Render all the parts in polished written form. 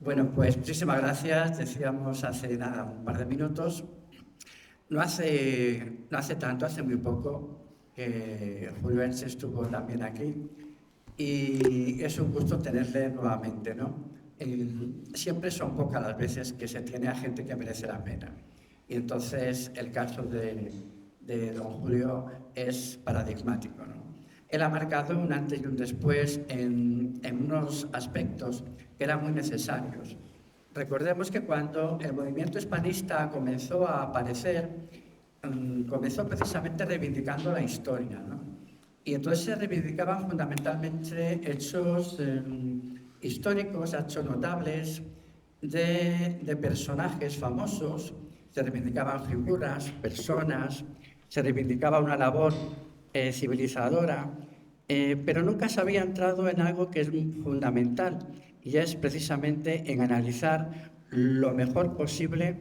Bueno, pues muchísimas gracias. Decíamos hace nada, un par de minutos. No hace tanto, hace muy poco, que Julio Ense estuvo también aquí y es un gusto tenerle nuevamente, ¿no? Siempre son pocas las veces que se tiene a gente que merece la pena. Y entonces el caso de don Julio es paradigmático, ¿no? Él ha marcado un antes y un después en unos aspectos que eran muy necesarios. Recordemos que cuando el movimiento hispanista comenzó a aparecer, comenzó precisamente reivindicando la historia, ¿no? Y entonces se reivindicaban fundamentalmente hechos históricos, hechos notables de personajes famosos, se reivindicaban figuras, personas, se reivindicaba una labor civilizadora, pero nunca se había entrado en algo que es fundamental, y es precisamente en analizar lo mejor posible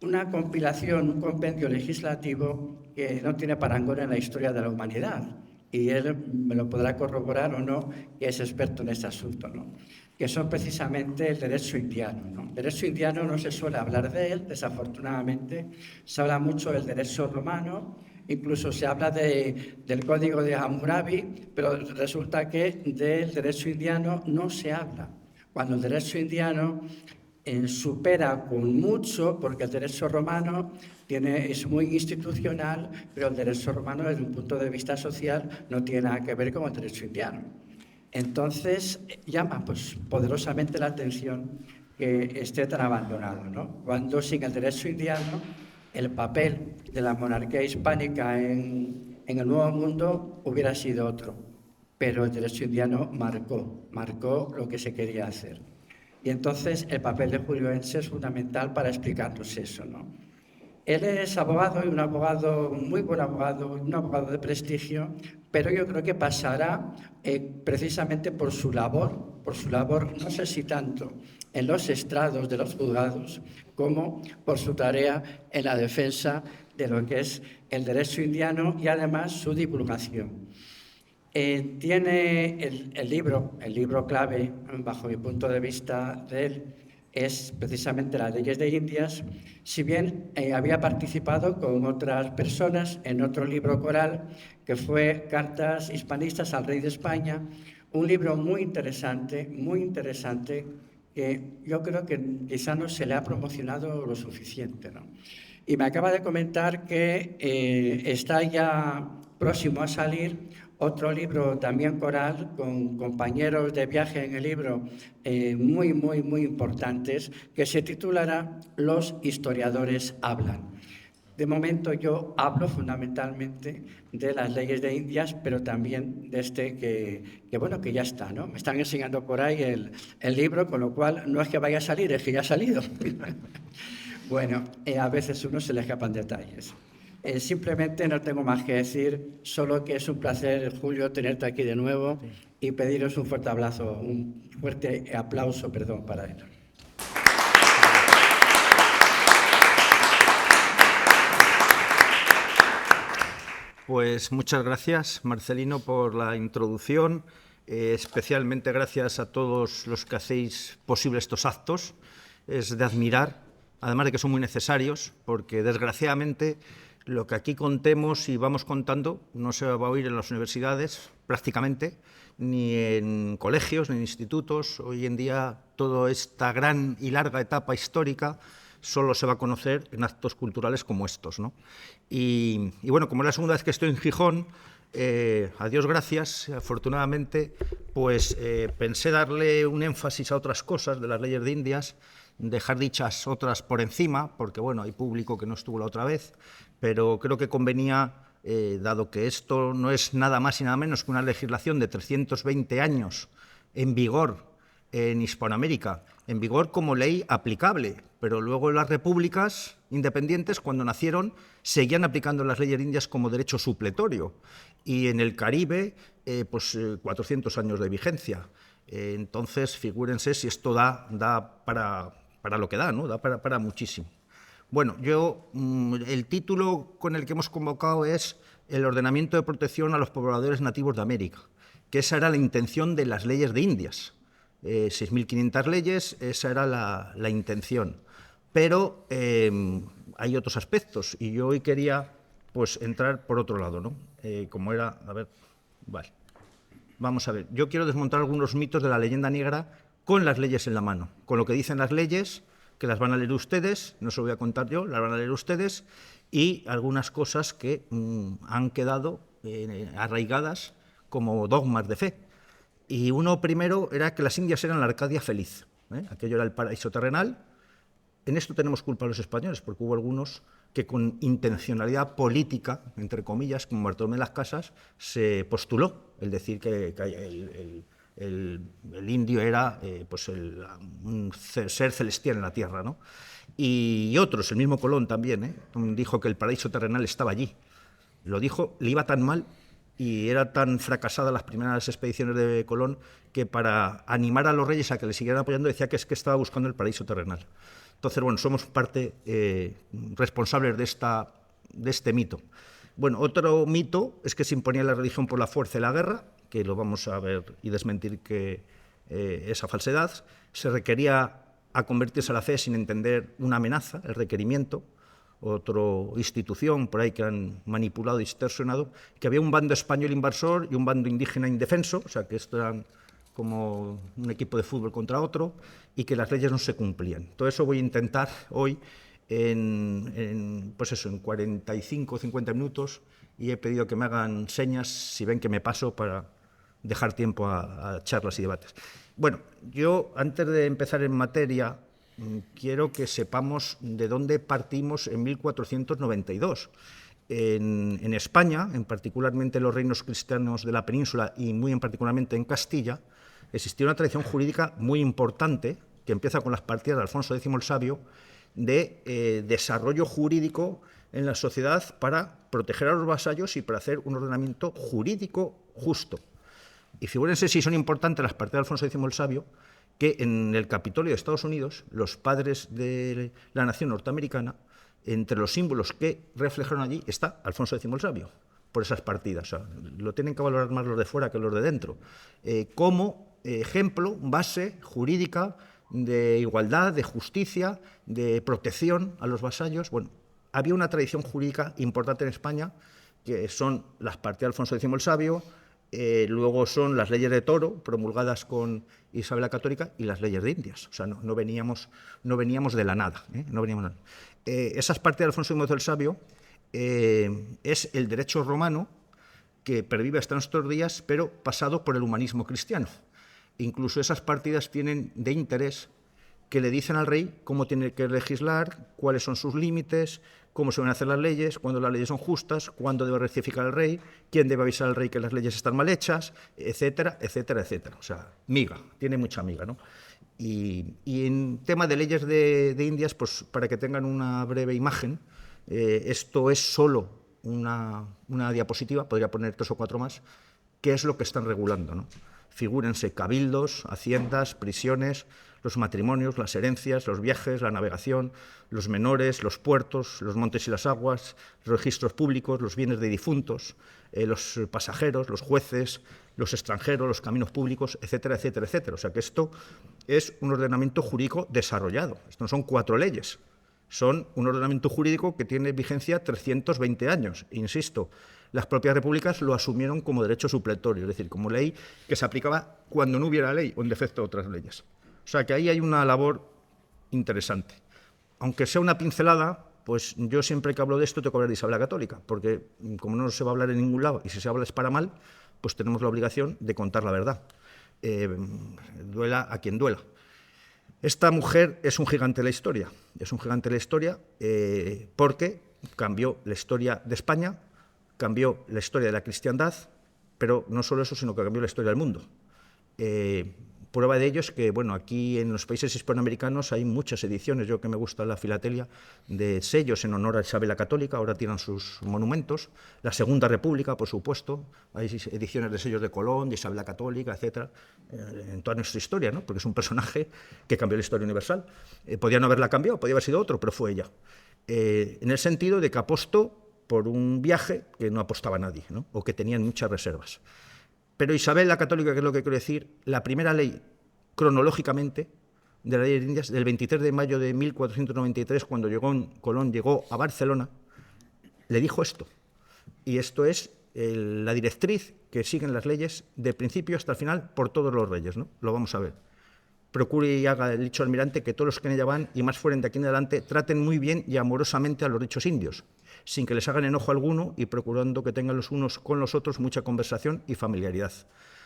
una compilación, un compendio legislativo que no tiene parangón en la historia de la humanidad. Y él me lo podrá corroborar o no, que es experto en este asunto, ¿no? Que son precisamente el derecho indiano, ¿no? El derecho indiano no se suele hablar de él, desafortunadamente. Se habla mucho del derecho romano, incluso se habla del Código de Hammurabi, pero resulta que del derecho indiano no se habla. Cuando el derecho indiano supera con mucho, porque el derecho romano es muy institucional, pero el derecho romano desde un punto de vista social no tiene nada que ver con el derecho indiano. Entonces llama pues, poderosamente la atención que esté tan abandonado, ¿no? Cuando sin el derecho indiano el papel de la monarquía hispánica en el Nuevo Mundo hubiera sido otro, pero el derecho indiano marcó lo que se quería hacer. Y entonces el papel de Julio Ense es fundamental para explicarnos eso, ¿no? Él es abogado y un abogado, muy buen abogado, un abogado de prestigio, pero yo creo que pasará precisamente por su labor, no sé si tanto en los estrados de los juzgados como por su tarea en la defensa de lo que es el derecho indiano y además su divulgación. Tiene el libro clave, bajo mi punto de vista de él, es precisamente las leyes de Indias, si bien había participado con otras personas en otro libro coral que fue Cartas hispanistas al rey de España, un libro muy interesante, que yo creo que quizá no se le ha promocionado lo suficiente, ¿no? Y me acaba de comentar que está ya próximo a salir otro libro también coral con compañeros de viaje en el libro muy importantes, que se titulará Los historiadores hablan. De momento yo hablo fundamentalmente de las leyes de Indias, pero también de este que ya está, ¿no? Me están enseñando por ahí el libro, con lo cual no es que vaya a salir, es que ya ha salido. Bueno, a veces uno se le escapan detalles. Simplemente no tengo más que decir, solo que es un placer, Julio, tenerte aquí de nuevo y pediros un fuerte aplauso, para él. Pues muchas gracias, Marcelino, por la introducción. Especialmente gracias a todos los que hacéis posible estos actos. Es de admirar, además de que son muy necesarios, porque desgraciadamente lo que aquí contemos y vamos contando no se va a oír en las universidades prácticamente, ni en colegios, ni en institutos. Hoy en día toda esta gran y larga etapa histórica solo se va a conocer en actos culturales como estos, ¿no? Y bueno, como es la segunda vez que estoy en Gijón, a Dios gracias, afortunadamente, pues pensé darle un énfasis a otras cosas de las leyes de Indias, dejar dichas otras por encima, porque bueno, hay público que no estuvo la otra vez, pero creo que convenía, dado que esto no es nada más y nada menos que una legislación de 320 años en vigor en Hispanoamérica, en vigor como ley aplicable, pero luego las repúblicas independientes, cuando nacieron, seguían aplicando las leyes indias como derecho supletorio, y en el Caribe, 400 años de vigencia. Entonces, figúrense si esto da para lo que da, ¿no? Da para muchísimo. Bueno, el título con el que hemos convocado es El ordenamiento de protección a los pobladores nativos de América, que esa era la intención de las leyes de Indias. 6.500 leyes, esa era la intención. Pero hay otros aspectos y yo hoy quería pues entrar por otro lado, ¿no? Como era, a ver, vale. Vamos a ver, yo quiero desmontar algunos mitos de la leyenda negra con las leyes en la mano, con lo que dicen las leyes, que las van a leer ustedes, no se lo voy a contar yo, las van a leer ustedes, y algunas cosas que han quedado arraigadas como dogmas de fe. Y uno primero era que las Indias eran la Arcadia feliz, aquello era el paraíso terrenal. En esto tenemos culpa los españoles, porque hubo algunos que con intencionalidad política, entre comillas, como Bartolomé de las Casas, se postuló el decir que el indio era pues un ser celestial en la tierra, ¿no? Y otros, el mismo Colón también, dijo que el paraíso terrenal estaba allí. Lo dijo, le iba tan mal y era tan fracasada las primeras expediciones de Colón que para animar a los reyes a que le siguieran apoyando decía que es que estaba buscando el paraíso terrenal. Entonces, bueno, somos parte responsables de este mito. Bueno, otro mito es que se imponía la religión por la fuerza y la guerra, que lo vamos a ver y desmentir que esa falsedad. Se requería a convertirse a la fe sin entender una amenaza, el requerimiento. Otra institución por ahí que han manipulado y distorsionado, que había un bando español invasor y un bando indígena indefenso, o sea, que esto eran como un equipo de fútbol contra otro, y que las leyes no se cumplían. Todo eso voy a intentar hoy pues eso, en 45 o 50 minutos, y he pedido que me hagan señas si ven que me paso para dejar tiempo a charlas y debates. Bueno, yo antes de empezar en materia quiero que sepamos de dónde partimos en 1492. En España, en particularmente en los reinos cristianos de la península y muy en particularmente en Castilla, existía una tradición jurídica muy importante que empieza con las partidas de Alfonso X el Sabio de desarrollo jurídico en la sociedad para proteger a los vasallos y para hacer un ordenamiento jurídico justo. Y figúrense si son importantes las partidas de Alfonso X el Sabio, que en el Capitolio de Estados Unidos, los padres de la nación norteamericana, entre los símbolos que reflejaron allí está Alfonso X el Sabio, por esas partidas. O sea, lo tienen que valorar más los de fuera que los de dentro. Como ejemplo, base jurídica de igualdad, de justicia, de protección a los vasallos. Bueno, había una tradición jurídica importante en España, que son las partidas de Alfonso X el Sabio, luego son las leyes de Toro, promulgadas con Isabel la Católica, y las leyes de Indias. O sea, no veníamos de la nada. No veníamos de la nada. Esas partidas de Alfonso X el Sabio es el derecho romano que pervive hasta nuestros días, pero pasado por el humanismo cristiano. Incluso esas partidas tienen de interés que le dicen al rey cómo tiene que legislar, cuáles son sus límites, cómo se van a hacer las leyes, cuándo las leyes son justas, cuándo debe rectificar el rey, quién debe avisar al rey que las leyes están mal hechas, etcétera, etcétera, etcétera. O sea, miga, tiene mucha miga, ¿no? Y en tema de leyes de Indias, pues para que tengan una breve imagen, esto es solo una diapositiva, podría poner 3 o 4 más, qué es lo que están regulando, ¿no? Figúrense cabildos, haciendas, prisiones, los matrimonios, las herencias, los viajes, la navegación, los menores, los puertos, los montes y las aguas, los registros públicos, los bienes de difuntos, los pasajeros, los jueces, los extranjeros, los caminos públicos, etcétera, etcétera, etcétera. O sea que esto es un ordenamiento jurídico desarrollado. Esto no son 4 leyes, son un ordenamiento jurídico que tiene vigencia 320 años. Insisto, las propias repúblicas lo asumieron como derecho supletorio, es decir, como ley que se aplicaba cuando no hubiera ley o en defecto de otras leyes. O sea que ahí hay una labor interesante. Aunque sea una pincelada, pues yo siempre que hablo de esto tengo que hablar de Isabel la Católica, porque como no se va a hablar en ningún lado y si se habla es para mal, pues tenemos la obligación de contar la verdad, duela a quien duela. Esta mujer es un gigante de la historia, porque cambió la historia de España, cambió la historia de la cristiandad, pero no solo eso, sino que cambió la historia del mundo. Prueba de ello es que, bueno, aquí en los países hispanoamericanos hay muchas ediciones, yo que me gusta la filatelia, de sellos en honor a Isabel la Católica, ahora tienen sus monumentos. La Segunda República, por supuesto, hay ediciones de sellos de Colón, de Isabel la Católica, etcétera, en toda nuestra historia, ¿no? Porque es un personaje que cambió la historia universal. Podía no haberla cambiado, podía haber sido otro, pero fue ella. En el sentido de que apostó por un viaje que no apostaba nadie, ¿no? O que tenían muchas reservas. Pero Isabel la Católica, que es lo que quiero decir, la primera ley cronológicamente de la ley de Indias, del 23 de mayo de 1493, cuando Colón llegó a Barcelona, le dijo esto. Y esto es la directriz que siguen las leyes del principio hasta el final por todos los reyes, ¿no? Lo vamos a ver. Procure y haga el dicho almirante que todos los que en ella van y más fueren de aquí en adelante traten muy bien y amorosamente a los dichos indios, sin que les hagan enojo alguno y procurando que tengan los unos con los otros mucha conversación y familiaridad,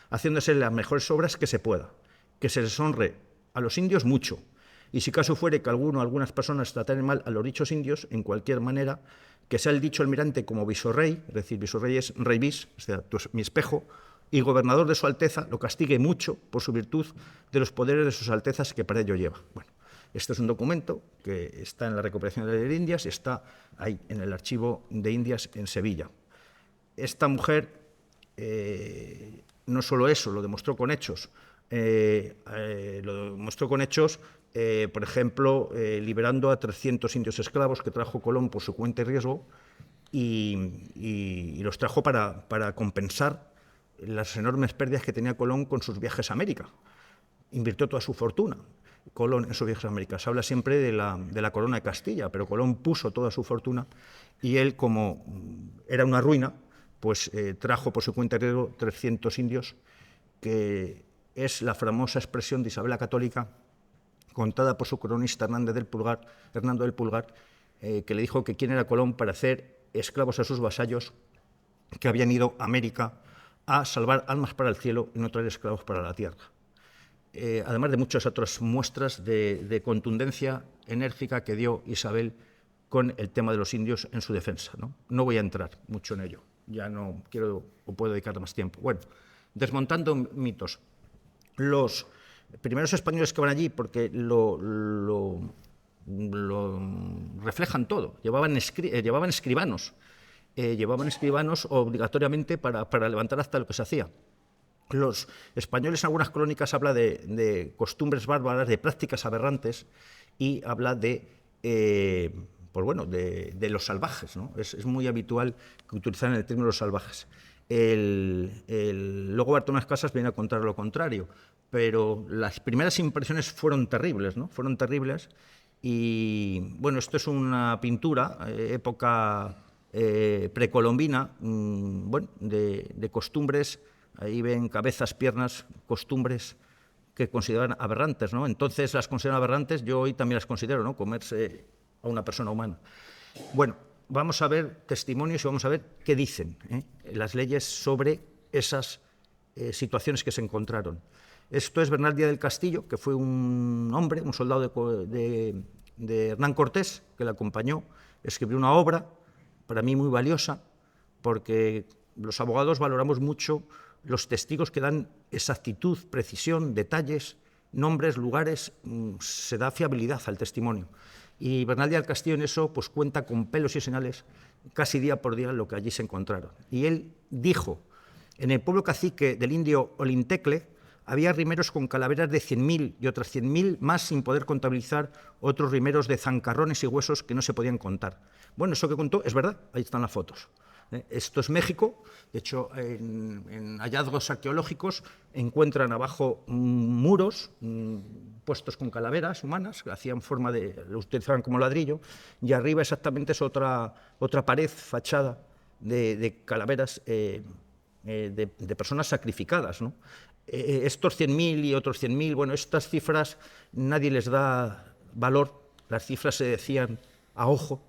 haciéndose las mejores obras que se pueda, que se les honre a los indios mucho, y si caso fuere que algunas personas trataren mal a los dichos indios, en cualquier manera, que sea el dicho almirante como visorrey, es decir, visorrey es rey vis, o sea, mi espejo, y gobernador de su Alteza, lo castigue mucho por su virtud de los poderes de sus Altezas que para ello lleva. Bueno, este es un documento que está en la recopilación de la ley de Indias y está ahí, en el archivo de Indias en Sevilla. Esta mujer no solo eso, lo demostró con hechos, por ejemplo, liberando a 300 indios esclavos que trajo Colón por su cuenta y riesgo y los trajo para compensar las enormes pérdidas que tenía Colón con sus viajes a América. Invirtió toda su fortuna Colón en sus viajes a América. Se habla siempre de la corona de Castilla, pero Colón puso toda su fortuna y él, como era una ruina, pues trajo por su cuenta y riesgo 300 indios, que es la famosa expresión de Isabel la Católica, contada por su cronista Hernando del Pulgar, que le dijo que quién era Colón para hacer esclavos a sus vasallos que habían ido a América a salvar almas para el cielo y no traer esclavos para la tierra. Además de muchas otras muestras de contundencia enérgica que dio Isabel con el tema de los indios en su defensa. No voy a entrar mucho en ello, ya no quiero o puedo dedicar más tiempo. Bueno, desmontando mitos. Los primeros españoles que van allí, porque lo reflejan todo, llevaban escribanos. Llevaban escribanos obligatoriamente para levantar acta de lo que se hacía. Los españoles en algunas crónicas habla de costumbres bárbaras, de prácticas aberrantes y habla de los salvajes, ¿no? Es muy habitual que utilizaran el término los salvajes. Luego Bartolomé Casas viene a contar lo contrario, pero las primeras impresiones fueron terribles, ¿no? Fueron terribles y, bueno, esto es una pintura, época precolombina, de costumbres. Ahí ven cabezas, piernas, costumbres que consideran aberrantes, ¿no? Entonces las consideran aberrantes, yo hoy también las considero, ¿no? Comerse a una persona humana. Bueno, vamos a ver testimonios y vamos a ver qué dicen las leyes sobre esas situaciones que se encontraron. Esto es Bernal Díaz del Castillo, que fue un hombre, un soldado de Hernán Cortés, que le acompañó, escribió una obra, para mí muy valiosa, porque los abogados valoramos mucho los testigos que dan exactitud, precisión, detalles, nombres, lugares, se da fiabilidad al testimonio. Y Bernal Díaz del Castillo en eso pues cuenta con pelos y señales casi día por día lo que allí se encontraron. Y él dijo, en el pueblo cacique del indio Olintecle había rimeros con calaveras de 100.000 y otras 100.000 más sin poder contabilizar otros rimeros de zancarrones y huesos que no se podían contar. Bueno, eso que contó es verdad, ahí están las fotos. Esto es México, de hecho en hallazgos arqueológicos encuentran abajo muros puestos con calaveras humanas, que hacían forma lo utilizaban como ladrillo, y arriba exactamente es otra pared, fachada de calaveras de personas sacrificadas, ¿no? Estos 100.000 y otros 100.000, bueno, estas cifras nadie les da valor, las cifras se decían a ojo,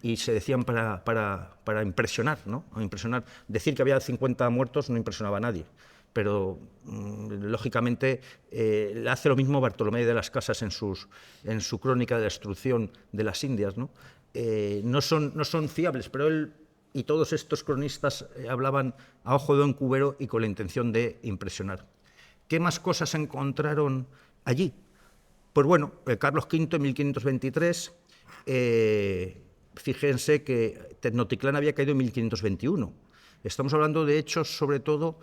y se decían para impresionar, ¿no? Impresionar. Decir que había 50 muertos no impresionaba a nadie, pero lógicamente hace lo mismo Bartolomé de las Casas en su crónica de la destrucción de las Indias, ¿no? No son fiables, pero él y todos estos cronistas hablaban a ojo de buen cubero y con la intención de impresionar. ¿Qué más cosas encontraron allí? Pues bueno, Carlos V en 1523... fíjense que Tenochtitlán había caído en 1521. Estamos hablando de hechos, sobre todo,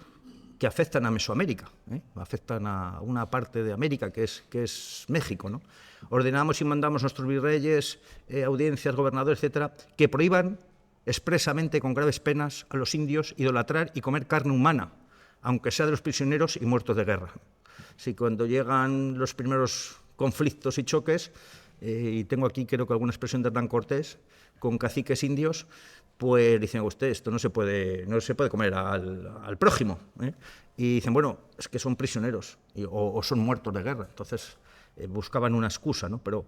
que afectan a Mesoamérica, afectan a una parte de América, que es México, ¿no? Ordenamos y mandamos a nuestros virreyes, audiencias, gobernadores, etcétera, que prohíban expresamente, con graves penas, a los indios idolatrar y comer carne humana, aunque sea de los prisioneros y muertos de guerra. Si cuando llegan los primeros conflictos y choques, y tengo aquí creo que alguna expresión de Hernán Cortés, con caciques indios, pues dicen, usted, esto no se puede comer al prójimo, ¿eh? Y dicen, bueno, es que son prisioneros o son muertos de guerra. Entonces buscaban una excusa, ¿no? Pero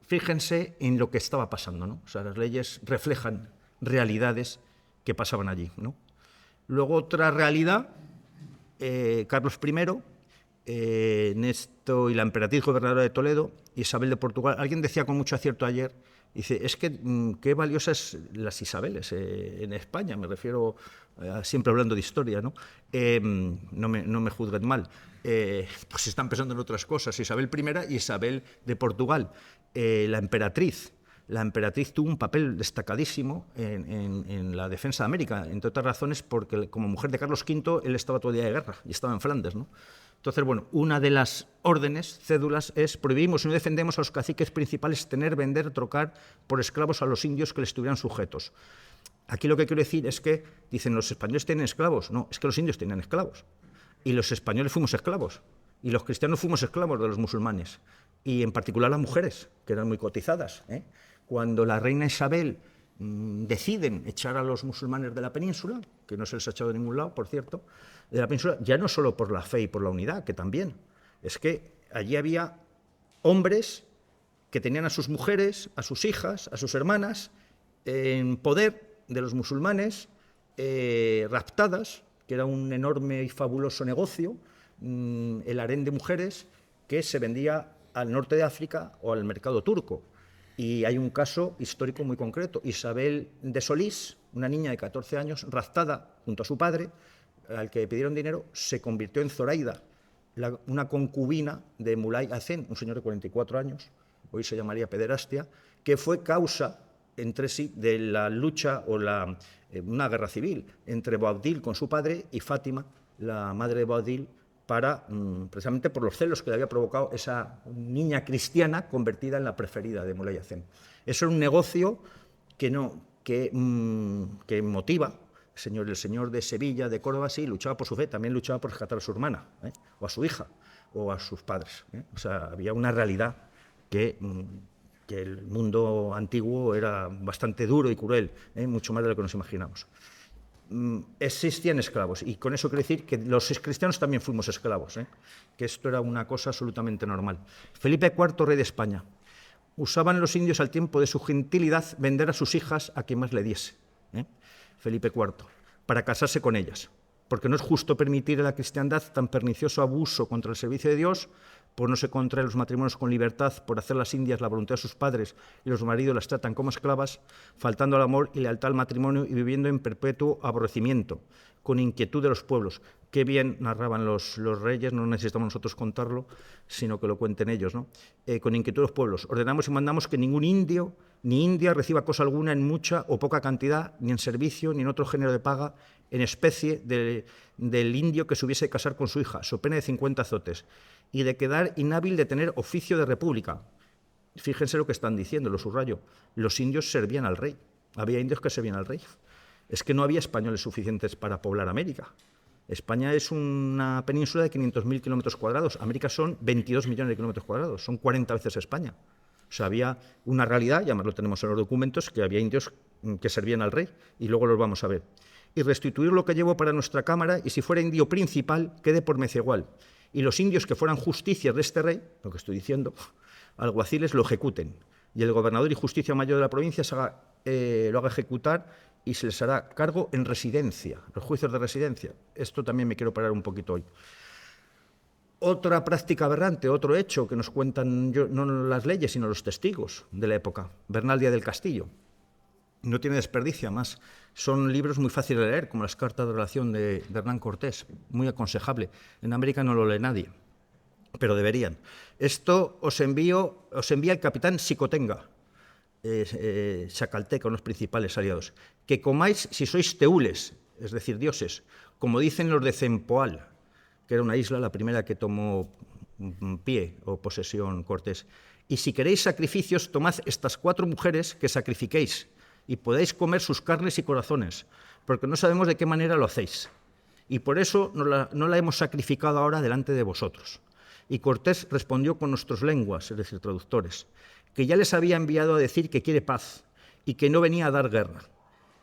fíjense en lo que estaba pasando, ¿no? O sea, las leyes reflejan realidades que pasaban allí, ¿no? Luego otra realidad, Carlos I, Nesto y la emperatriz gobernadora de Toledo, Isabel de Portugal. Alguien decía con mucho acierto ayer, dice, es que qué valiosas las Isabeles en España, me refiero, siempre hablando de historia, ¿no? No me juzguen mal, pues están pensando en otras cosas, Isabel I y Isabel de Portugal. La emperatriz tuvo un papel destacadísimo en la defensa de América, entre otras razones porque como mujer de Carlos V él estaba todo el día de guerra y estaba en Flandes, ¿no? Entonces, bueno, una de las órdenes, cédulas, es prohibimos y no defendemos a los caciques principales tener, vender, trocar por esclavos a los indios que les estuvieran sujetos. Aquí lo que quiero decir es que, dicen, los españoles tienen esclavos. No, es que los indios tenían esclavos. Y los españoles fuimos esclavos. Y los cristianos fuimos esclavos de los musulmanes. Y en particular las mujeres, que eran muy cotizadas, ¿eh? Cuando la reina Isabel deciden echar a los musulmanes de la península, que no se les ha echado de ningún lado, por cierto, de la península, ya no solo por la fe y por la unidad, que también, es que allí había hombres que tenían a sus mujeres, a sus hijas, a sus hermanas, en poder de los musulmanes, raptadas, que era un enorme y fabuloso negocio, el harén de mujeres que se vendía al norte de África o al mercado turco. Y hay un caso histórico muy concreto. Isabel de Solís, una niña de 14 años, raptada junto a su padre, al que pidieron dinero, se convirtió en Zoraida, una concubina de Mulay Hacén, un señor de 44 años, hoy se llamaría pederastia, que fue causa entre sí de la lucha o una guerra civil entre Boabdil con su padre y Fátima, la madre de Boabdil, precisamente por los celos que le había provocado esa niña cristiana convertida en la preferida de Mulay Hacén. Eso era un negocio que motiva. El señor de Sevilla, de Córdoba, sí, luchaba por su fe, también luchaba por rescatar a su hermana, o a su hija, o a sus padres. O sea, había una realidad que el mundo antiguo era bastante duro y cruel, mucho más de lo que nos imaginamos. Existían esclavos, y con eso quiero decir que los cristianos también fuimos esclavos, que esto era una cosa absolutamente normal. Felipe IV, rey de España. Usaban los indios al tiempo de su gentilidad vender a sus hijas a quien más le diese. Felipe IV, para casarse con ellas, porque no es justo permitir a la cristiandad tan pernicioso abuso contra el servicio de Dios, pues no se contrae los matrimonios con libertad, por hacer las indias la voluntad de sus padres y los maridos las tratan como esclavas, faltando al amor y lealtad al matrimonio y viviendo en perpetuo aborrecimiento, con inquietud de los pueblos. Qué bien narraban los reyes, no necesitamos nosotros contarlo, sino que lo cuenten ellos, ¿no? Con inquietud de los pueblos. Ordenamos y mandamos que ningún indio ni india reciba cosa alguna en mucha o poca cantidad, ni en servicio, ni en otro género de paga, en especie del indio que se hubiese de casar con su hija, so pena de 50 azotes, y de quedar inhábil de tener oficio de república. Fíjense lo que están diciendo, lo subrayo. Los indios servían al rey. Había indios que servían al rey. Es que no había españoles suficientes para poblar América. España es una península de 500.000 kilómetros cuadrados. América son 22 millones de kilómetros cuadrados. Son 40 veces España. O sea, había una realidad, y además lo tenemos en los documentos, que había indios que servían al rey, y luego los vamos a ver. Y restituir lo que llevo para nuestra cámara, y si fuera indio principal, quede por mecegual. Y los indios que fueran justicias de este rey, lo que estoy diciendo, alguaciles lo ejecuten. Y el gobernador y justicia mayor de la provincia lo haga ejecutar y se les hará cargo en residencia, los juicios de residencia. Esto también me quiero parar un poquito hoy. Otra práctica aberrante, otro hecho que nos cuentan no las leyes, sino los testigos de la época. Bernal Díaz del Castillo. No tiene desperdicio, más. Son libros muy fáciles de leer, como las cartas de relación de Hernán Cortés, muy aconsejable. En América no lo lee nadie, pero deberían. Esto os envía el capitán Xicotenga, Chacalteca, unos principales aliados. Que comáis si sois teules, es decir, dioses, como dicen los de Cempoal, que era una isla, la primera que tomó pie o posesión Cortés. Y si queréis sacrificios, tomad estas 4 mujeres que sacrifiquéis, y podéis comer sus carnes y corazones, porque no sabemos de qué manera lo hacéis. y por eso no la hemos sacrificado ahora delante de vosotros. Y Cortés respondió con nuestras lenguas, es decir, traductores, que ya les había enviado a decir que quiere paz y que no venía a dar guerra.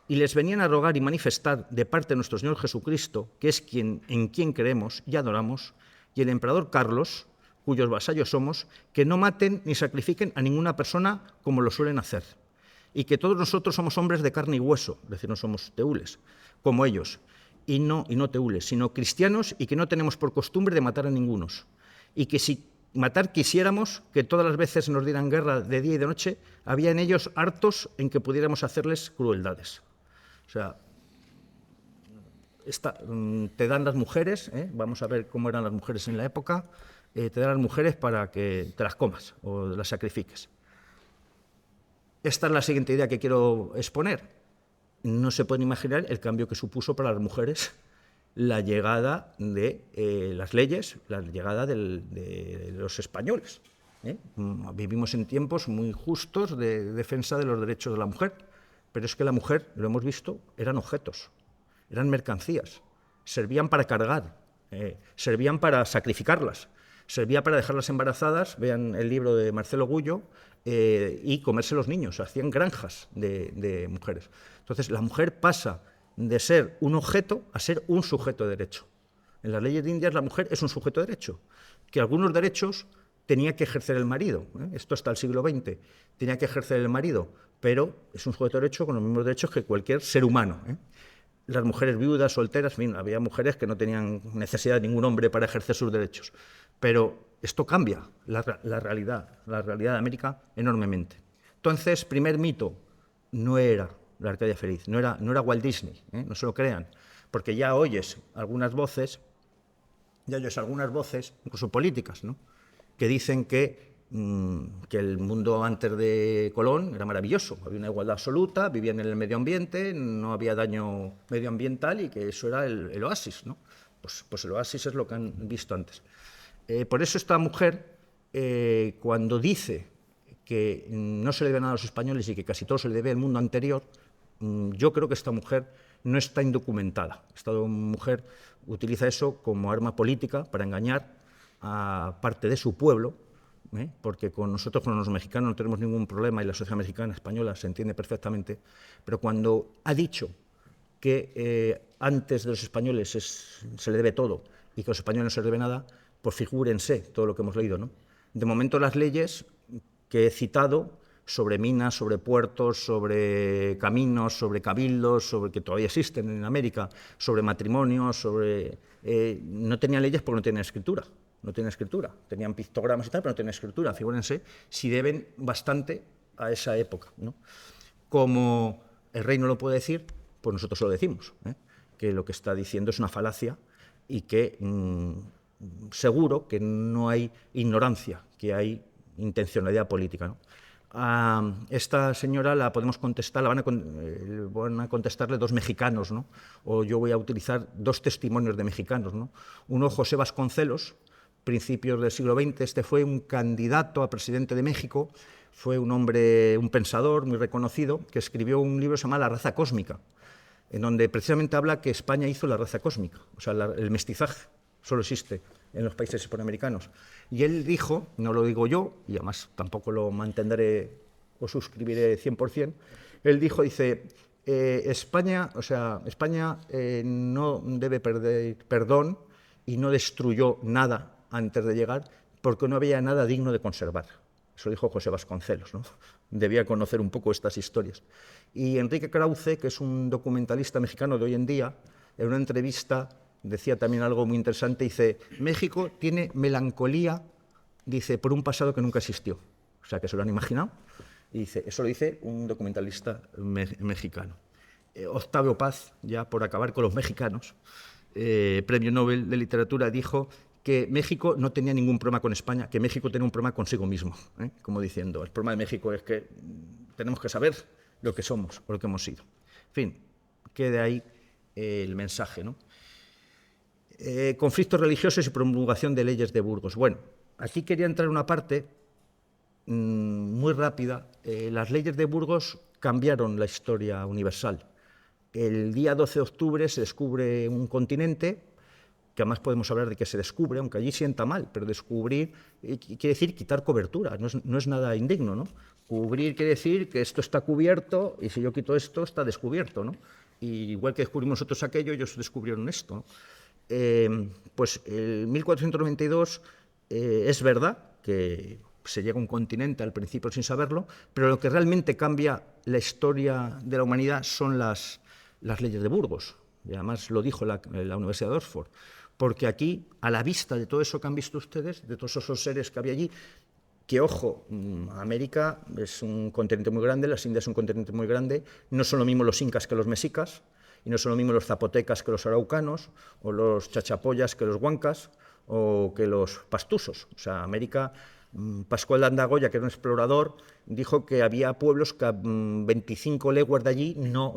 Y les venían a rogar y manifestar de parte de nuestro Señor Jesucristo, que es en quien creemos y adoramos, y el emperador Carlos, cuyos vasallos somos, que no maten ni sacrifiquen a ninguna persona como lo suelen hacer, y que todos nosotros somos hombres de carne y hueso, es decir, no somos teules, como ellos, y no teules, sino cristianos, y que no tenemos por costumbre de matar a ningunos, y que si matar quisiéramos, que todas las veces nos dieran guerra de día y de noche, había en ellos hartos en que pudiéramos hacerles crueldades. O sea, te dan las mujeres, vamos a ver cómo eran las mujeres en la época, te dan las mujeres para que te las comas o las sacrifiques. Esta es la siguiente idea que quiero exponer. No se pueden imaginar el cambio que supuso para las mujeres la llegada de las leyes, la llegada de los españoles. Vivimos en tiempos muy justos de defensa de los derechos de la mujer, pero es que la mujer, lo hemos visto, eran objetos, eran mercancías, servían para cargar, servían para sacrificarlas, servía para dejarlas embarazadas, vean el libro de Marcelo Gullo, y comerse los niños, hacían granjas de mujeres. Entonces, la mujer pasa de ser un objeto a ser un sujeto de derecho. En las leyes de Indias la mujer es un sujeto de derecho, que algunos derechos tenía que ejercer el marido, esto hasta el siglo XX, tenía que ejercer el marido, pero es un sujeto de derecho con los mismos derechos que cualquier ser humano. Las mujeres viudas, solteras, en fin, había mujeres que no tenían necesidad de ningún hombre para ejercer sus derechos, pero esto cambia la realidad de América enormemente. Entonces, primer mito, no era la Arcadia Feliz, no era Walt Disney, no se lo crean, porque ya oyes algunas voces, incluso políticas, ¿no?, que dicen que el mundo antes de Colón era maravilloso, había una igualdad absoluta, vivían en el medio ambiente, no había daño medioambiental y que eso era el oasis, ¿no? Pues el oasis es lo que han visto antes. Por eso esta mujer, cuando dice que no se le debe nada a los españoles y que casi todo se le debe al mundo anterior, yo creo que esta mujer no está indocumentada. Esta mujer utiliza eso como arma política para engañar a parte de su pueblo, porque con nosotros, con los mexicanos, no tenemos ningún problema y la sociedad mexicana, española, se entiende perfectamente, pero cuando ha dicho que antes de los españoles se le debe todo y que a los españoles no se les debe nada, pues figúrense todo lo que hemos leído, ¿no? De momento las leyes que he citado sobre minas, sobre puertos, sobre caminos, sobre cabildos, sobre que todavía existen en América, sobre matrimonios, no tenían leyes porque no tenían escritura. No tenían escritura, tenían pictogramas y tal, pero no tenían escritura. Figúrense si deben bastante a esa época, ¿no? Como el rey no lo puede decir, pues nosotros lo decimos, que lo que está diciendo es una falacia y que seguro que no hay ignorancia, que hay intencionalidad política, ¿no? A esta señora la podemos contestar, van a contestarle dos mexicanos, ¿no? O yo voy a utilizar dos testimonios de mexicanos, ¿no? Uno, José Vasconcelos, principios del siglo XX, este fue un candidato a presidente de México, fue un hombre, un pensador muy reconocido, que escribió un libro que se llama La raza cósmica, en donde precisamente habla que España hizo la raza cósmica, o sea, el mestizaje solo existe en los países hispanoamericanos. Y él dijo, no lo digo yo, y además tampoco lo mantendré o suscribiré 100%, él dice, España no debe perder perdón y no destruyó nada antes de llegar porque no había nada digno de conservar. Eso dijo José Vasconcelos, ¿no? Debía conocer un poco estas historias. Y Enrique Krause, que es un documentalista mexicano de hoy en día, en una entrevista decía también algo muy interesante, dice, México tiene melancolía, dice, por un pasado que nunca existió. O sea, que se lo han imaginado. Y dice, eso lo dice un documentalista mexicano. Octavio Paz, ya por acabar con los mexicanos, Premio Nobel de Literatura, dijo que México no tenía ningún problema con España, que México tenía un problema consigo mismo, como diciendo, el problema de México es que tenemos que saber lo que somos o lo que hemos sido. En fin, quede ahí el mensaje, ¿no? Conflictos religiosos y promulgación de leyes de Burgos. Bueno, aquí quería entrar en una parte muy rápida. Las leyes de Burgos cambiaron la historia universal. El día 12 de octubre se descubre un continente, que además podemos hablar de que se descubre, aunque allí sienta mal, pero descubrir quiere decir quitar cobertura, no es nada indigno, ¿no? Cubrir quiere decir que esto está cubierto y si yo quito esto está descubierto, ¿no? Y igual que descubrimos nosotros aquello, ellos descubrieron esto, ¿no? Pues en 1492 es verdad que se llega a un continente al principio sin saberlo, pero lo que realmente cambia la historia de la humanidad son las leyes de Burgos, y además lo dijo la Universidad de Oxford, porque aquí, a la vista de todo eso que han visto ustedes, de todos esos seres que había allí, que, ojo, América es un continente muy grande, las Indias es un continente muy grande, no son lo mismo los incas que los mexicas, y no son lo mismo los zapotecas que los araucanos, o los chachapoyas que los huancas, o que los pastusos. O sea, América, Pascual de Andagoya, que era un explorador, dijo que había pueblos que a 25 leguas de allí no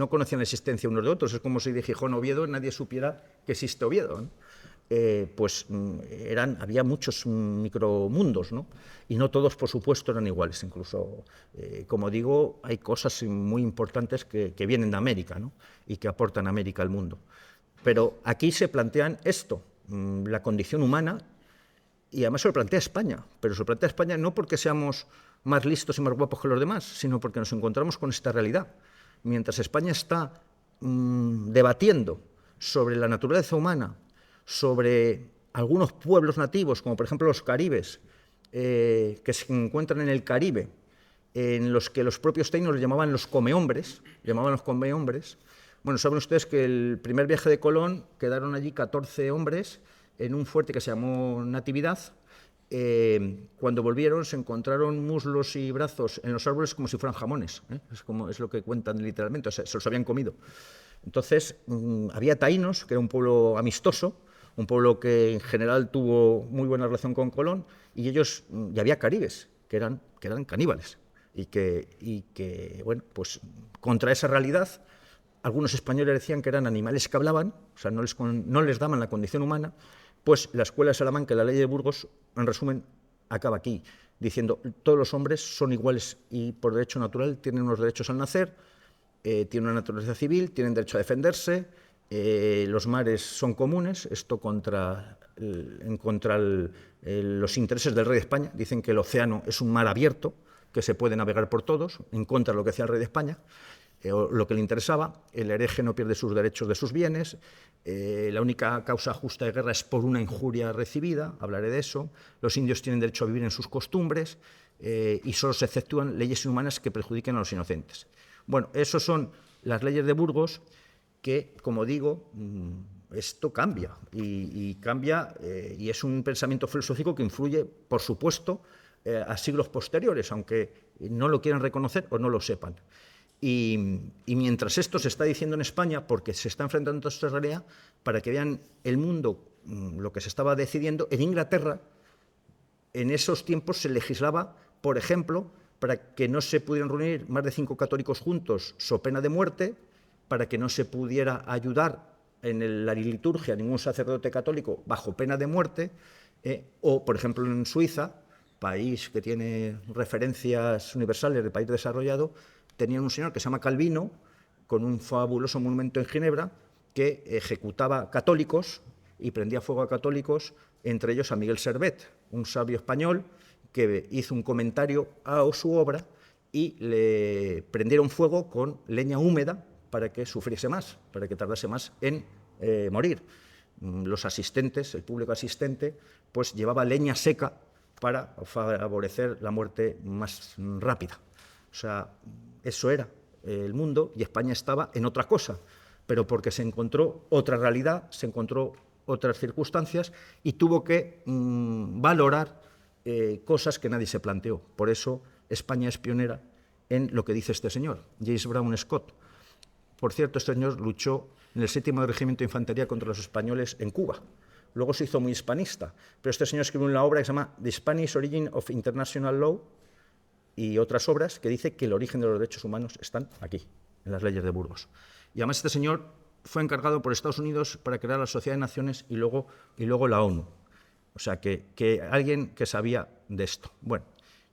conocían la existencia unos de otros. Es como si de Gijón a Oviedo nadie supiera que existe Oviedo, ¿no? Había muchos micromundos, ¿no? Y no todos, por supuesto, eran iguales. Incluso, como digo, hay cosas muy importantes que vienen de América, ¿no? Y que aportan América al mundo. Pero aquí se plantean esto, la condición humana, y además se lo plantea España, pero se lo plantea España no porque seamos más listos y más guapos que los demás, sino porque nos encontramos con esta realidad. Mientras España está debatiendo sobre la naturaleza humana, sobre algunos pueblos nativos, como por ejemplo los caribes, que se encuentran en el Caribe, en los que los propios taínos les llamaban los comehombres. Bueno, saben ustedes que el primer viaje de Colón quedaron allí 14 hombres en un fuerte que se llamó Natividad. Cuando volvieron se encontraron muslos y brazos en los árboles como si fueran jamones, ¿eh? Es lo que cuentan literalmente, o sea, se los habían comido. Entonces, había taínos, que era un pueblo amistoso, un pueblo que en general tuvo muy buena relación con Colón, y había caribes, que eran caníbales, y que, bueno, pues contra esa realidad, algunos españoles decían que eran animales que hablaban, o sea, no les daban la condición humana. Pues la Escuela de Salamanca, la ley de Burgos, en resumen, acaba aquí, diciendo todos los hombres son iguales y por derecho natural tienen unos derechos al nacer, tienen una naturaleza civil, tienen derecho a defenderse, los mares son comunes, esto en contra los intereses del rey de España. Dicen que el océano es un mar abierto, que se puede navegar por todos, en contra de lo que decía el rey de España, o lo que le interesaba. El hereje no pierde sus derechos de sus bienes, la única causa justa de guerra es por una injuria recibida, hablaré de eso. Los indios tienen derecho a vivir en sus costumbres, y solo se exceptúan leyes inhumanas que perjudiquen a los inocentes. Bueno, esas son las leyes de Burgos que, como digo, esto cambia, y cambia, y es un pensamiento filosófico que influye, por supuesto, a siglos posteriores, aunque no lo quieran reconocer o no lo sepan. Y mientras esto se está diciendo en España, porque se está enfrentando a esta realidad, para que vean el mundo lo que se estaba decidiendo, en Inglaterra, en esos tiempos se legislaba, por ejemplo, para que no se pudieran reunir más de 5 católicos juntos, so pena de muerte, para que no se pudiera ayudar en la liturgia a ningún sacerdote católico bajo pena de muerte, o, por ejemplo, en Suiza, país que tiene referencias universales de país desarrollado, tenían un señor que se llama Calvino, con un fabuloso monumento en Ginebra, que ejecutaba católicos y prendía fuego a católicos, entre ellos a Miguel Servet, un sabio español que hizo un comentario a su obra y le prendieron fuego con leña húmeda para que sufriese más, para que tardase más en morir. Los asistentes, el público asistente, pues llevaba leña seca para favorecer la muerte más rápida. O sea, eso era el mundo, y España estaba en otra cosa, pero porque se encontró otra realidad, se encontró otras circunstancias y tuvo que valorar cosas que nadie se planteó. Por eso España es pionera en lo que dice este señor, James Brown Scott. Por cierto, este señor luchó en el 7º Regimiento de Infantería contra los españoles en Cuba. Luego se hizo muy hispanista, pero este señor escribió una obra que se llama The Spanish Origin of International Law y otras obras, que dice que el origen de los derechos humanos están aquí, en las leyes de Burgos. Y además este señor fue encargado por Estados Unidos para crear la Sociedad de Naciones y luego la ONU. O sea, que alguien que sabía de esto. Bueno,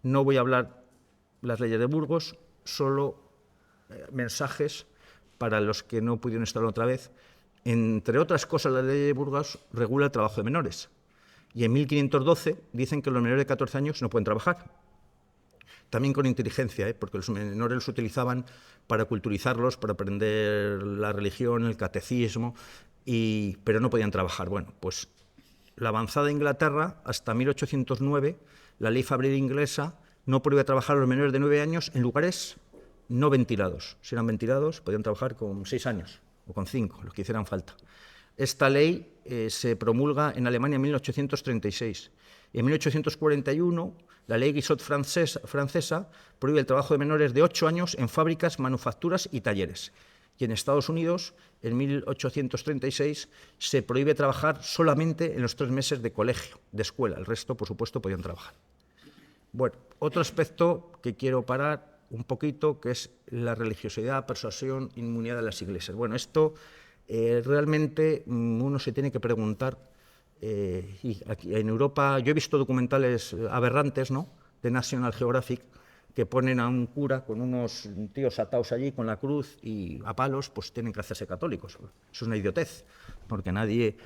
no voy a hablar las leyes de Burgos, solo mensajes para los que no pudieron estar otra vez. Entre otras cosas, la ley de Burgos regula el trabajo de menores. Y en 1512 dicen que los menores de 14 años no pueden trabajar. También con inteligencia, porque los menores los utilizaban para culturizarlos, para aprender la religión, el catecismo, pero no podían trabajar. Bueno, pues la avanzada de Inglaterra, hasta 1809, la ley fabril inglesa no prohibía trabajar a los menores de 9 años en lugares no ventilados. Si eran ventilados, podían trabajar con 6 años o con 5, los que hicieran falta. Esta ley se promulga en Alemania en 1836. Y en 1841, la ley Guizot francesa prohíbe el trabajo de menores de 8 años en fábricas, manufacturas y talleres. Y en Estados Unidos, en 1836, se prohíbe trabajar solamente en los 3 meses de colegio, de escuela. El resto, por supuesto, podían trabajar. Bueno, otro aspecto que quiero parar un poquito, que es la religiosidad, persuasión, inmunidad de las iglesias. Bueno, esto realmente uno se tiene que preguntar, y aquí en Europa yo he visto documentales aberrantes, ¿no?, de National Geographic, que ponen a un cura con unos tíos atados allí con la cruz y a palos, pues tienen que hacerse católicos. Es una idiotez, porque nadie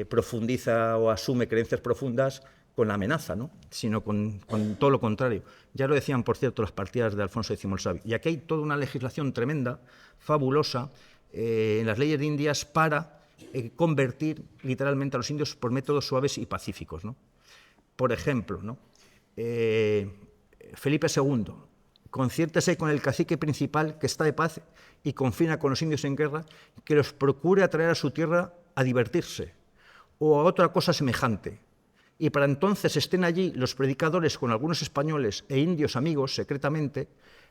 profundiza o asume creencias profundas con la amenaza, ¿no?, sino con todo lo contrario. Ya lo decían, por cierto, las partidas de Alfonso X el Sabio. Y aquí hay toda una legislación tremenda, fabulosa, en las leyes de indias para convertir literalmente a los indios por métodos suaves y pacíficos, ¿no? Por ejemplo, ¿no?, Felipe II, conciértese con el cacique principal que está de paz y confina con los indios en guerra, que los procure atraer a su tierra a divertirse o a otra cosa semejante. Y para entonces estén allí los predicadores con algunos españoles e indios amigos secretamente,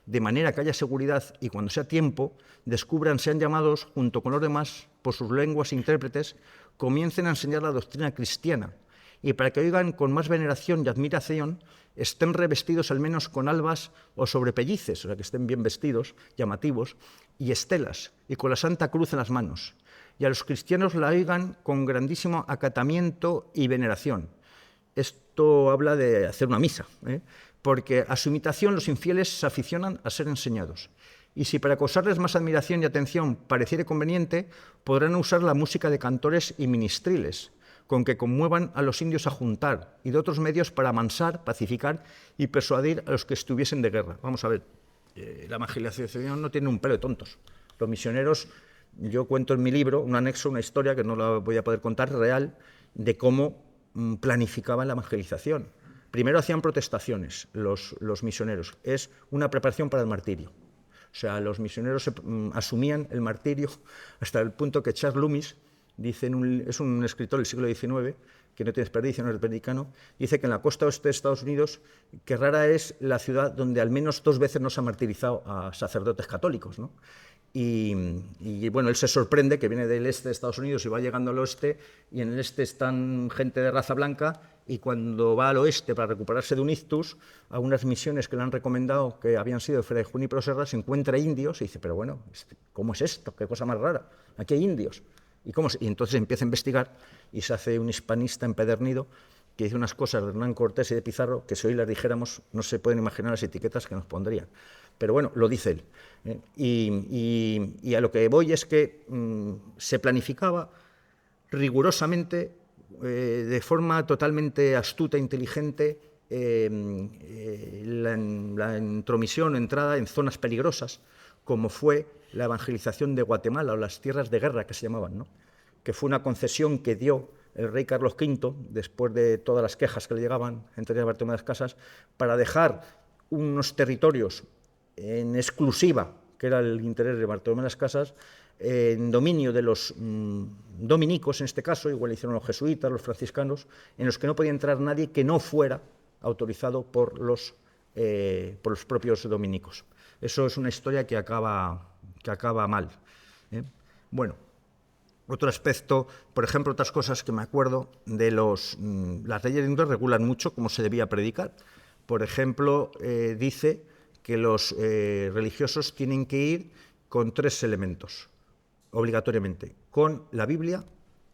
de manera que haya seguridad y cuando sea tiempo, descubran, sean llamados junto con los demás por sus lenguas e intérpretes, comiencen a enseñar la doctrina cristiana, y para que oigan con más veneración y admiración, estén revestidos al menos con albas o sobrepellices, o sea, que estén bien vestidos, llamativos, y estelas, y con la Santa Cruz en las manos. Y a los cristianos la oigan con grandísimo acatamiento y veneración. Esto habla de hacer una misa, porque a su imitación los infieles se aficionan a ser enseñados. Y si para causarles más admiración y atención pareciere conveniente, podrán usar la música de cantores y ministriles, con que conmuevan a los indios a juntar, y de otros medios para amansar, pacificar y persuadir a los que estuviesen de guerra. Vamos a ver, la evangelización no tiene un pelo de tontos. Los misioneros, yo cuento en mi libro un anexo, una historia que no la voy a poder contar, real, de cómo planificaban la evangelización. Primero hacían protestaciones los misioneros. Es una preparación para el martirio. O sea, los misioneros asumían el martirio hasta el punto que Charles Loomis dice, es un escritor del siglo XIX, que no tiene desperdicio, no es americano, dice que en la costa oeste de Estados Unidos, que rara es la ciudad donde al menos 2 veces no se ha martirizado a sacerdotes católicos, ¿no? Y bueno, él se sorprende que viene del este de Estados Unidos y va llegando al oeste, y en el este están gente de raza blanca, y cuando va al oeste para recuperarse de un ictus, a unas misiones que le han recomendado que habían sido de Fray Junípero Serra, se encuentra indios y dice, pero bueno, ¿cómo es esto? ¿Qué cosa más rara? Aquí hay indios. Y entonces empieza a investigar y se hace un hispanista empedernido que dice unas cosas de Hernán Cortés y de Pizarro que si hoy las dijéramos no se pueden imaginar las etiquetas que nos pondrían. Pero bueno, lo dice él. Y a lo que voy es que se planificaba rigurosamente, de forma totalmente astuta e inteligente, la intromisión o entrada en zonas peligrosas, como fue la evangelización de Guatemala, o las tierras de guerra que se llamaban, ¿no?, que fue una concesión que dio el rey Carlos V, después de todas las quejas que le llegaban, entre ellas Bartolomé de las Casas, para dejar unos territorios en exclusiva, que era el interés de Bartolomé de las Casas, en dominio de los dominicos, en este caso, igual hicieron los jesuitas, los franciscanos, en los que no podía entrar nadie que no fuera autorizado por los propios dominicos. Eso es una historia que acaba mal. Bueno, otro aspecto, por ejemplo, otras cosas que me acuerdo de las leyes de indios regulan mucho cómo se debía predicar. Por ejemplo, dice que los religiosos tienen que ir con 3 elementos, obligatoriamente, con la Biblia,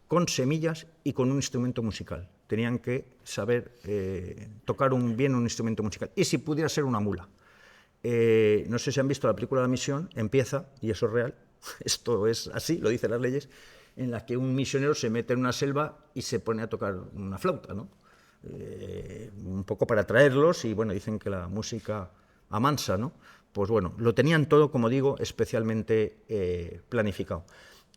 con semillas y con un instrumento musical. Tenían que saber tocar bien un instrumento musical, y si pudiera ser una mula. No sé si han visto la película La Misión, empieza, y eso es real, esto es así, lo dicen las leyes, en la que un misionero se mete en una selva y se pone a tocar una flauta, ¿no? Un poco para atraerlos, y bueno, dicen que la música amansa, ¿no? Pues bueno, lo tenían todo, como digo, especialmente planificado.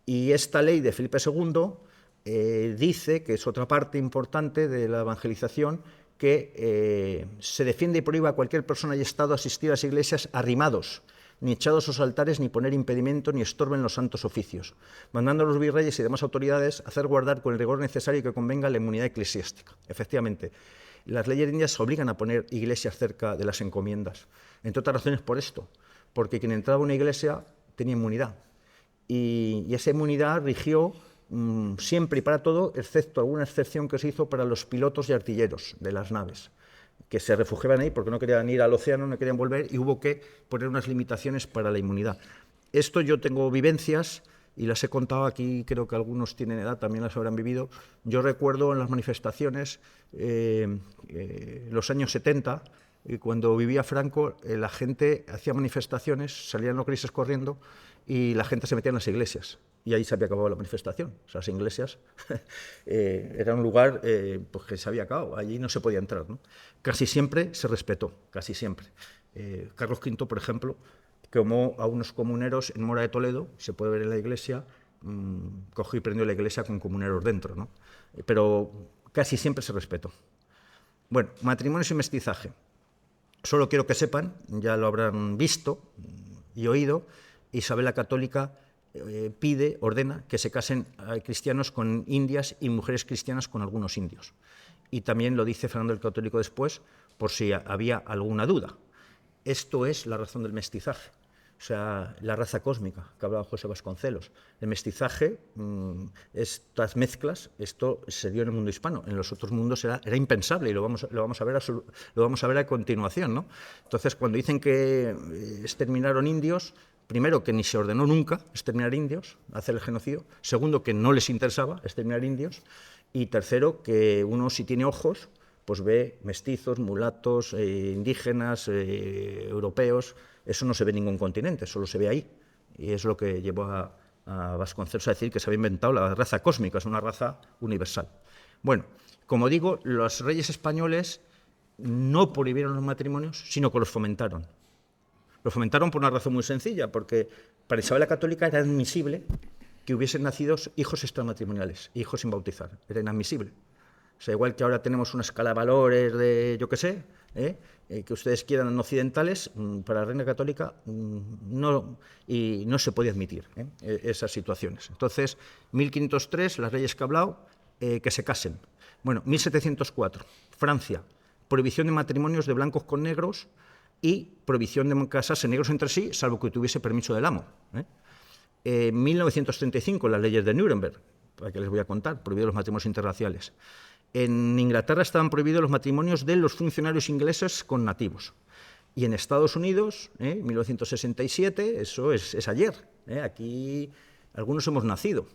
Y esta ley de Felipe II dice, que es otra parte importante de la evangelización, que se defiende y prohíbe a cualquier persona y estado asistir a las iglesias arrimados, ni echados a los altares, ni poner impedimento, ni estorben los santos oficios, mandando a los virreyes y demás autoridades hacer guardar con el rigor necesario que convenga la inmunidad eclesiástica. Efectivamente, las leyes indias obligan a poner iglesias cerca de las encomiendas, entre otras razones por esto, porque quien entraba a una iglesia tenía inmunidad, y esa inmunidad rigió siempre y para todo, excepto alguna excepción que se hizo para los pilotos y artilleros de las naves, que se refugiaban ahí porque no querían ir al océano, no querían volver, y hubo que poner unas limitaciones para la inmunidad. Esto yo tengo vivencias y las he contado aquí, creo que algunos tienen edad, también las habrán vivido. Yo recuerdo en las manifestaciones, los años 70, cuando vivía Franco, la gente hacía manifestaciones, salían los grises corriendo y la gente se metía en las iglesias. Y ahí se había acabado la manifestación. O sea, las iglesias era un lugar pues que se había acabado, allí no se podía entrar, ¿no? Casi siempre se respetó, casi siempre. Carlos V, por ejemplo, quemó a unos comuneros en Mora de Toledo, se puede ver en la iglesia, cogió y prendió la iglesia con comuneros dentro, ¿no? Pero casi siempre se respetó. Bueno, matrimonios y mestizaje. Solo quiero que sepan, ya lo habrán visto y oído, Isabel la Católica ordena que se casen cristianos con indias y mujeres cristianas con algunos indios. Y también lo dice Fernando el Católico después, por si había alguna duda. Esto es la razón del mestizaje, o sea, la raza cósmica que hablaba José Vasconcelos. El mestizaje, estas mezclas, esto se dio en el mundo hispano, en los otros mundos era impensable, y lo vamos a ver a continuación, ¿no? Entonces, cuando dicen que exterminaron indios, primero, que ni se ordenó nunca exterminar indios, hacer el genocidio. Segundo, que no les interesaba exterminar indios. Y tercero, que uno, si tiene ojos, pues ve mestizos, mulatos, indígenas, europeos. Eso no se ve en ningún continente, solo se ve ahí. Y es lo que llevó a Vasconcelos a decir que se había inventado la raza cósmica, es una raza universal. Bueno, como digo, los reyes españoles no prohibieron los matrimonios, sino que los fomentaron. Lo fomentaron por una razón muy sencilla, porque para Isabel la Católica era admisible que hubiesen nacido hijos extramatrimoniales, hijos sin bautizar, era inadmisible. O sea, igual que ahora tenemos una escala de valores de, yo qué sé, que ustedes quieran occidentales, para la Reina Católica no se podía admitir esas situaciones. Entonces, 1503, las leyes que he hablado, que se casen. Bueno, 1704, Francia, prohibición de matrimonios de blancos con negros, y prohibición de casarse negros entre sí, salvo que tuviese permiso del amo. En 1935, las leyes de Nuremberg, para que les voy a contar, prohibidos los matrimonios interraciales. En Inglaterra estaban prohibidos los matrimonios de los funcionarios ingleses con nativos. Y en Estados Unidos, 1967, eso es ayer. Aquí algunos hemos nacido,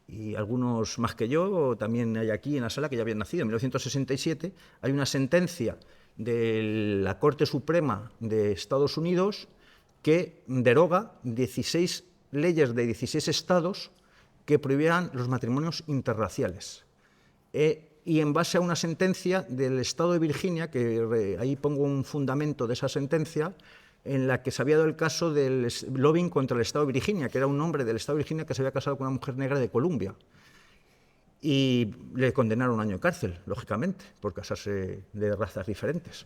y algunos más que yo, también hay aquí en la sala que ya habían nacido. En 1967 hay una sentencia de la Corte Suprema de Estados Unidos que deroga 16 leyes de 16 estados que prohibían los matrimonios interraciales. Y en base a una sentencia del estado de Virginia, que ahí pongo un fundamento de esa sentencia, en la que se había dado el caso del lobbying contra el estado de Virginia, que era un hombre del estado de Virginia que se había casado con una mujer negra de Columbia. Y le condenaron a un año de cárcel, lógicamente, por casarse de razas diferentes.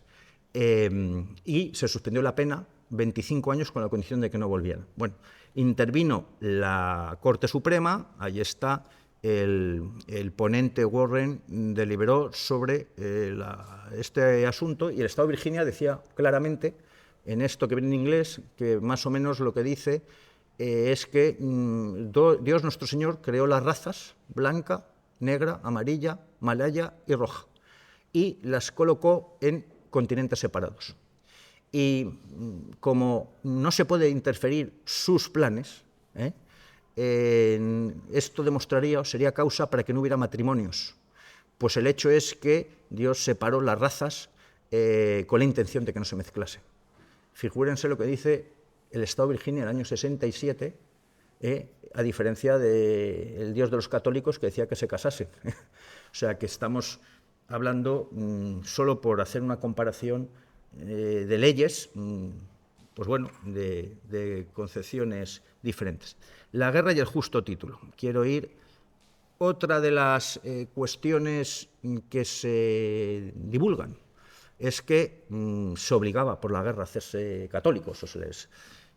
Y se suspendió la pena 25 años con la condición de que no volvieran. Bueno, intervino la Corte Suprema, ahí está, el ponente Warren deliberó sobre este asunto, y el Estado de Virginia decía claramente, en esto que viene en inglés, que más o menos lo que dice es que Dios nuestro Señor creó las razas blanca, negra, amarilla, malaya y roja, y las colocó en continentes separados. Y como no se puede interferir sus planes, esto demostraría o sería causa para que no hubiera matrimonios. Pues el hecho es que Dios separó las razas con la intención de que no se mezclase. Figúrense lo que dice el Estado de Virginia en el año 67, a diferencia del Dios de los católicos que decía que se casasen. O sea que estamos hablando, solo por hacer una comparación de leyes, pues bueno, de concepciones diferentes. La guerra y el justo título. Quiero ir. Otra de las cuestiones que se divulgan es que se obligaba por la guerra a hacerse católicos.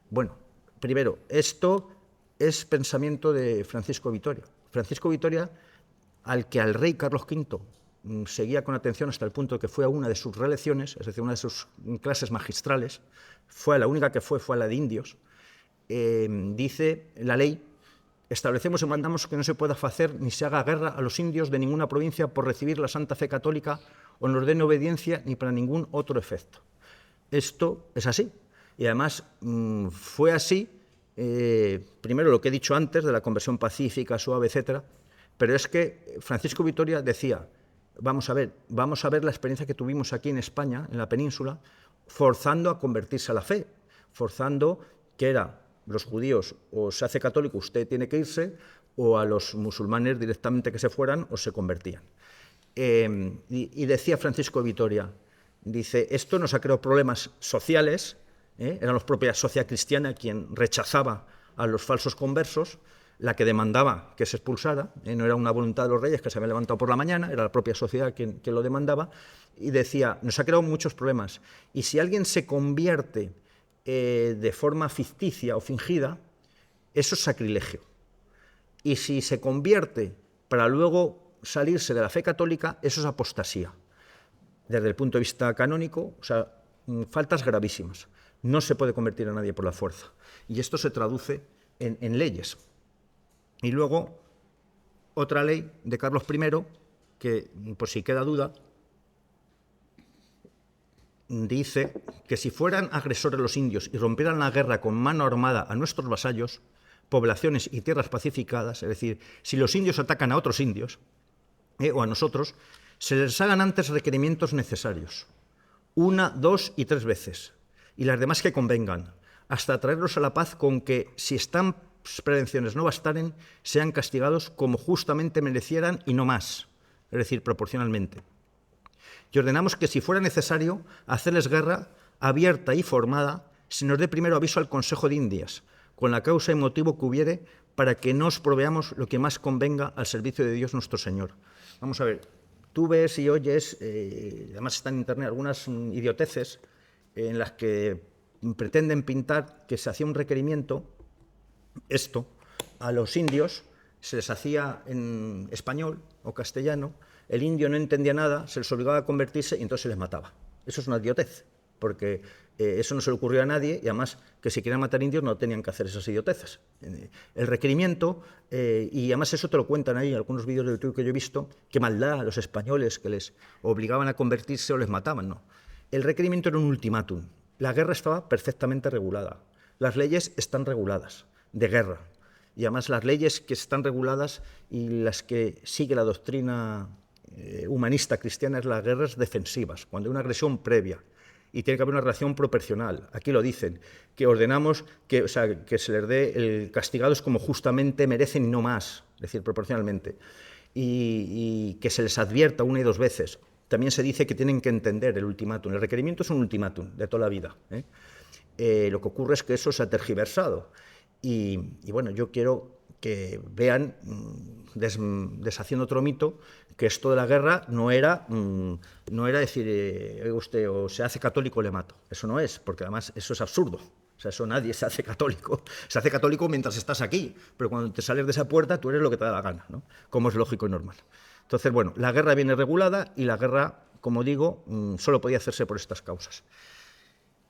Bueno, primero, esto es pensamiento de Francisco Vitoria. Francisco Vitoria, al rey Carlos V seguía con atención hasta el punto que fue a una de sus reelecciones, es decir, una de sus clases magistrales, fue a la única que fue a la de indios, dice la ley: establecemos y mandamos que no se pueda hacer ni se haga guerra a los indios de ninguna provincia por recibir la Santa Fe Católica o nos den obediencia ni para ningún otro efecto. Esto es así. Y además fue así, primero lo que he dicho antes de la conversión pacífica, suave, etcétera, pero es que Francisco Vitoria decía: vamos a ver la experiencia que tuvimos aquí en España, en la península, forzando a convertirse a la fe, forzando que era los judíos o se hace católico, usted tiene que irse, o a los musulmanes directamente que se fueran o se convertían. Y decía Francisco Vitoria, dice, esto nos ha creado problemas sociales, eran los propios sociedad cristiana quien rechazaba a los falsos conversos, la que demandaba que se expulsara, no era una voluntad de los reyes que se habían levantado por la mañana, era la propia sociedad quien lo demandaba, y decía, nos ha creado muchos problemas, y si alguien se convierte de forma ficticia o fingida, eso es sacrilegio. Y si se convierte para luego salirse de la fe católica, eso es apostasía. Desde el punto de vista canónico, o sea, faltas gravísimas. No se puede convertir a nadie por la fuerza. Y esto se traduce en leyes. Y luego, otra ley de Carlos I, que, por si queda duda, dice que si fueran agresores los indios y rompieran la guerra con mano armada a nuestros vasallos, poblaciones y tierras pacificadas, es decir, si los indios atacan a otros indios o a nosotros, se les hagan antes requerimientos necesarios, 1, 2 y 3 veces, y las demás que convengan, hasta traerlos a la paz con que, si estas prevenciones no bastaren, sean castigados como justamente merecieran y no más, es decir, proporcionalmente. Y ordenamos que, si fuera necesario hacerles guerra abierta y formada, se nos dé primero aviso al Consejo de Indias, con la causa y motivo que hubiere, para que nos proveamos lo que más convenga al servicio de Dios nuestro Señor. Vamos a ver, tú ves y oyes, además están en Internet, algunas idioteces en las que pretenden pintar que se hacía un requerimiento, esto, a los indios, se les hacía en español o castellano, el indio no entendía nada, se les obligaba a convertirse y entonces se les mataba. Eso es una idiotez, porque eso no se le ocurrió a nadie, y además que si querían matar indios no tenían que hacer esas idioteces. El requerimiento, y además eso te lo cuentan ahí en algunos vídeos de YouTube que yo he visto, qué maldad a los españoles que les obligaban a convertirse o les mataban, no. El requerimiento era un ultimátum. La guerra estaba perfectamente regulada. Las leyes están reguladas de guerra. Y además las leyes que están reguladas y las que sigue la doctrina humanista cristiana es las guerras defensivas, cuando hay una agresión previa y tiene que haber una reacción proporcional. Aquí lo dicen, que ordenamos que se les dé el castigados como justamente merecen y no más, es decir, proporcionalmente, y que se les advierta 1 y 2 veces. También se dice que tienen que entender el ultimátum. El requerimiento es un ultimátum de toda la vida. Lo que ocurre es que eso se ha tergiversado. Y bueno, yo quiero que vean, deshaciendo otro mito, que esto de la guerra no era decir, oiga usted, o se hace católico o le mato. Eso no es, porque además eso es absurdo. O sea, eso nadie se hace católico. Se hace católico mientras estás aquí, pero cuando te sales de esa puerta tú eres lo que te da la gana, ¿no? Como es lógico y normal. Entonces, bueno, la guerra viene regulada y la guerra, como digo, solo podía hacerse por estas causas.